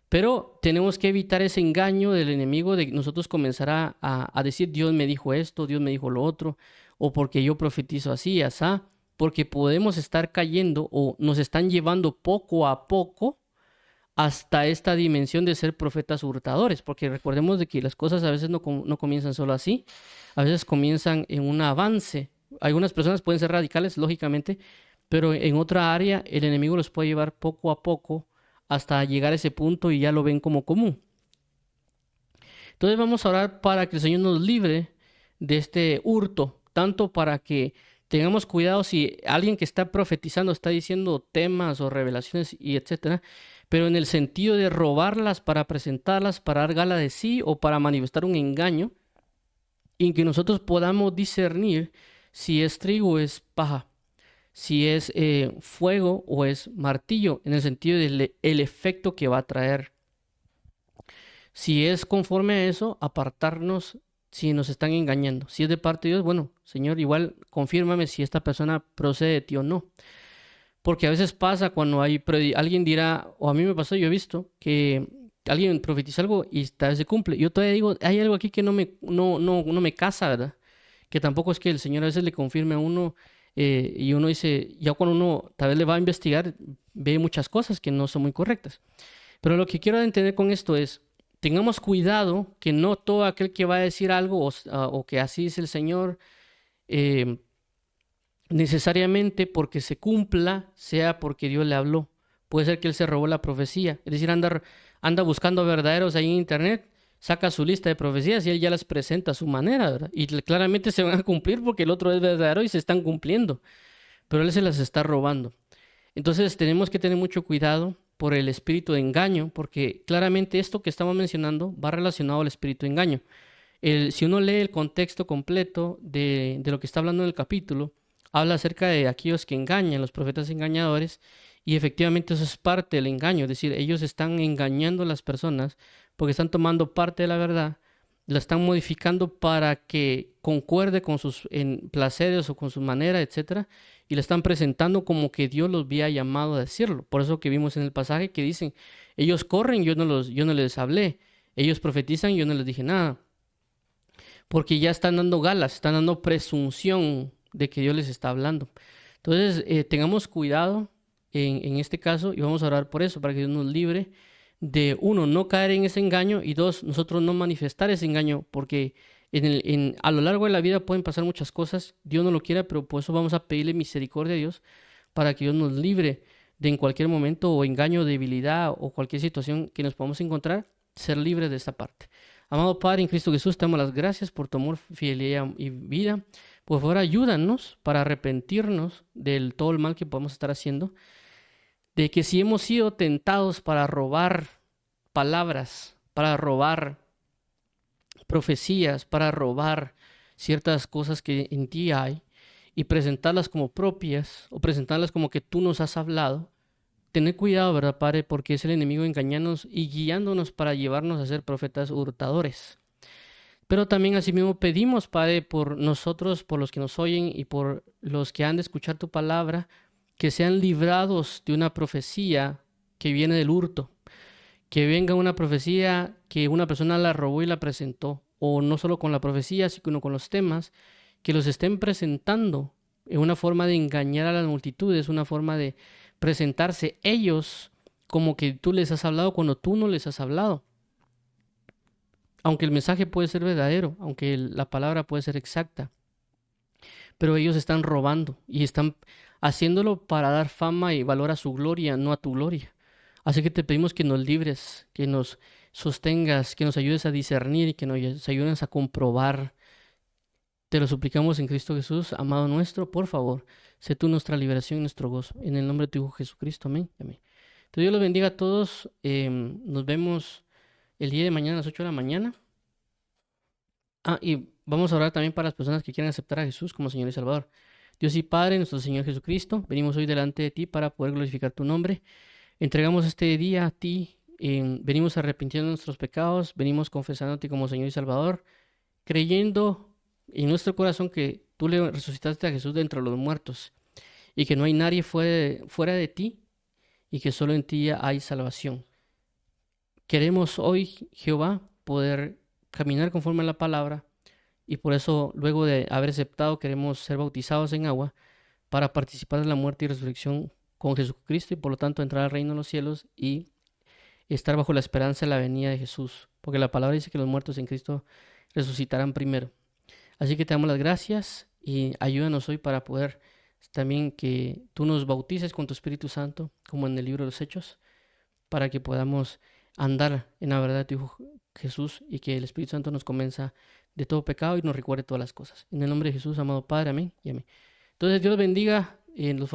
Speaker 1: Pero tenemos que evitar ese engaño del enemigo de nosotros comenzar a decir, Dios me dijo esto, Dios me dijo lo otro, o porque yo profetizo así, asá, porque podemos estar cayendo o nos están llevando poco a poco hasta esta dimensión de ser profetas hurtadores, porque recordemos de que las cosas a veces no comienzan solo así, a veces comienzan en un avance. Algunas personas pueden ser radicales, lógicamente, pero en otra área el enemigo los puede llevar poco a poco hasta llegar a ese punto y ya lo ven como común. Entonces vamos a orar para que el Señor nos libre de este hurto, tanto para que tengamos cuidado si alguien que está profetizando está diciendo temas o revelaciones y etcétera, pero en el sentido de robarlas para presentarlas, para dar gala de sí o para manifestar un engaño, y que nosotros podamos discernir si es trigo o es paja, si es fuego o es martillo, en el sentido del el efecto que va a traer. Si es conforme a eso, apartarnos si nos están engañando. Si es de parte de Dios, bueno, Señor, igual confírmame si esta persona procede de ti o no. Porque a veces pasa cuando alguien dirá, o a mí me pasó, yo he visto que alguien profetiza algo y tal vez se cumple. Yo todavía digo, hay algo aquí que no me casa, ¿verdad? Que tampoco es que el Señor a veces le confirme a uno y uno dice, ya cuando uno tal vez le va a investigar, ve muchas cosas que no son muy correctas. Pero lo que quiero entender con esto es, tengamos cuidado que no todo aquel que va a decir algo o que así es el Señor, necesariamente porque se cumpla, sea porque Dios le habló. Puede ser que él se robó la profecía. Es decir, anda buscando verdaderos ahí en internet, saca su lista de profecías y él ya las presenta a su manera, ¿verdad? Y claramente se van a cumplir porque el otro es verdadero y se están cumpliendo. Pero él se las está robando. Entonces tenemos que tener mucho cuidado por el espíritu de engaño, porque claramente esto que estamos mencionando va relacionado al espíritu de engaño. Si uno lee el contexto completo de lo que está hablando en el capítulo, habla acerca de aquellos que engañan, los profetas engañadores, y efectivamente eso es parte del engaño, es decir, ellos están engañando a las personas porque están tomando parte de la verdad, la están modificando para que concuerde con sus placeres o con su manera, etcétera, y la están presentando como que Dios los había llamado a decirlo. Por eso que vimos en el pasaje que dicen, ellos corren, yo no les hablé, ellos profetizan, yo no les dije nada, porque ya están dando galas, están dando presunción de que Dios les está hablando. Entonces, tengamos cuidado en este caso, y vamos a orar por eso, para que Dios nos libre de, uno, no caer en ese engaño, y dos, nosotros no manifestar ese engaño, porque a lo largo de la vida pueden pasar muchas cosas, Dios no lo quiera, pero por eso vamos a pedirle misericordia a Dios, para que Dios nos libre de en cualquier momento o engaño, debilidad o cualquier situación que nos podamos encontrar, ser libres de esta parte. Amado Padre, en Cristo Jesús, te damos las gracias por tu amor, fidelidad y vida. Por favor, ayúdanos para arrepentirnos del todo el mal que podemos estar haciendo, de que si hemos sido tentados para robar palabras, para robar profecías, para robar ciertas cosas que en ti hay y presentarlas como propias o presentarlas como que tú nos has hablado, tener cuidado, ¿verdad, Padre? Porque es el enemigo engañándonos y guiándonos para llevarnos a ser profetas hurtadores. Pero también asimismo pedimos, Padre, por nosotros, por los que nos oyen y por los que han de escuchar tu palabra, que sean librados de una profecía que viene del hurto, que venga una profecía que una persona la robó y la presentó, o no solo con la profecía, sino con los temas, que los estén presentando en una forma de engañar a las multitudes, una forma de presentarse ellos como que tú les has hablado cuando tú no les has hablado. Aunque el mensaje puede ser verdadero, aunque la palabra puede ser exacta, pero ellos están robando y están haciéndolo para dar fama y valor a su gloria, no a tu gloria. Así que te pedimos que nos libres, que nos sostengas, que nos ayudes a discernir y que nos ayudes a comprobar. Te lo suplicamos en Cristo Jesús, amado nuestro, por favor, sé tú nuestra liberación y nuestro gozo. En el nombre de tu Hijo Jesucristo, amén. Amén. Que Dios los bendiga a todos. Nos vemos el día de mañana a las 8 de la mañana. Y vamos a orar también para las personas que quieran aceptar a Jesús como Señor y Salvador. Dios y Padre, nuestro Señor Jesucristo, venimos hoy delante de ti para poder glorificar tu nombre. Entregamos este día a ti, venimos arrepintiendo de nuestros pecados, venimos confesándote como Señor y Salvador, creyendo en nuestro corazón que tú le resucitaste a Jesús de entre los muertos y que no hay nadie fuera de ti y que solo en ti hay salvación. Queremos hoy, Jehová, poder caminar conforme a la palabra y por eso, luego de haber aceptado, queremos ser bautizados en agua para participar de la muerte y resurrección con Jesucristo y por lo tanto entrar al reino de los cielos y estar bajo la esperanza de la venida de Jesús, porque la palabra dice que los muertos en Cristo resucitarán primero. Así que te damos las gracias y ayúdanos hoy para poder también que tú nos bautices con tu Espíritu Santo, como en el libro de los Hechos, para que podamos andar en la verdad de tu Hijo Jesús y que el Espíritu Santo nos convenza de todo pecado y nos recuerde todas las cosas. En el nombre de Jesús, amado Padre, amén y amén. Entonces Dios bendiga en los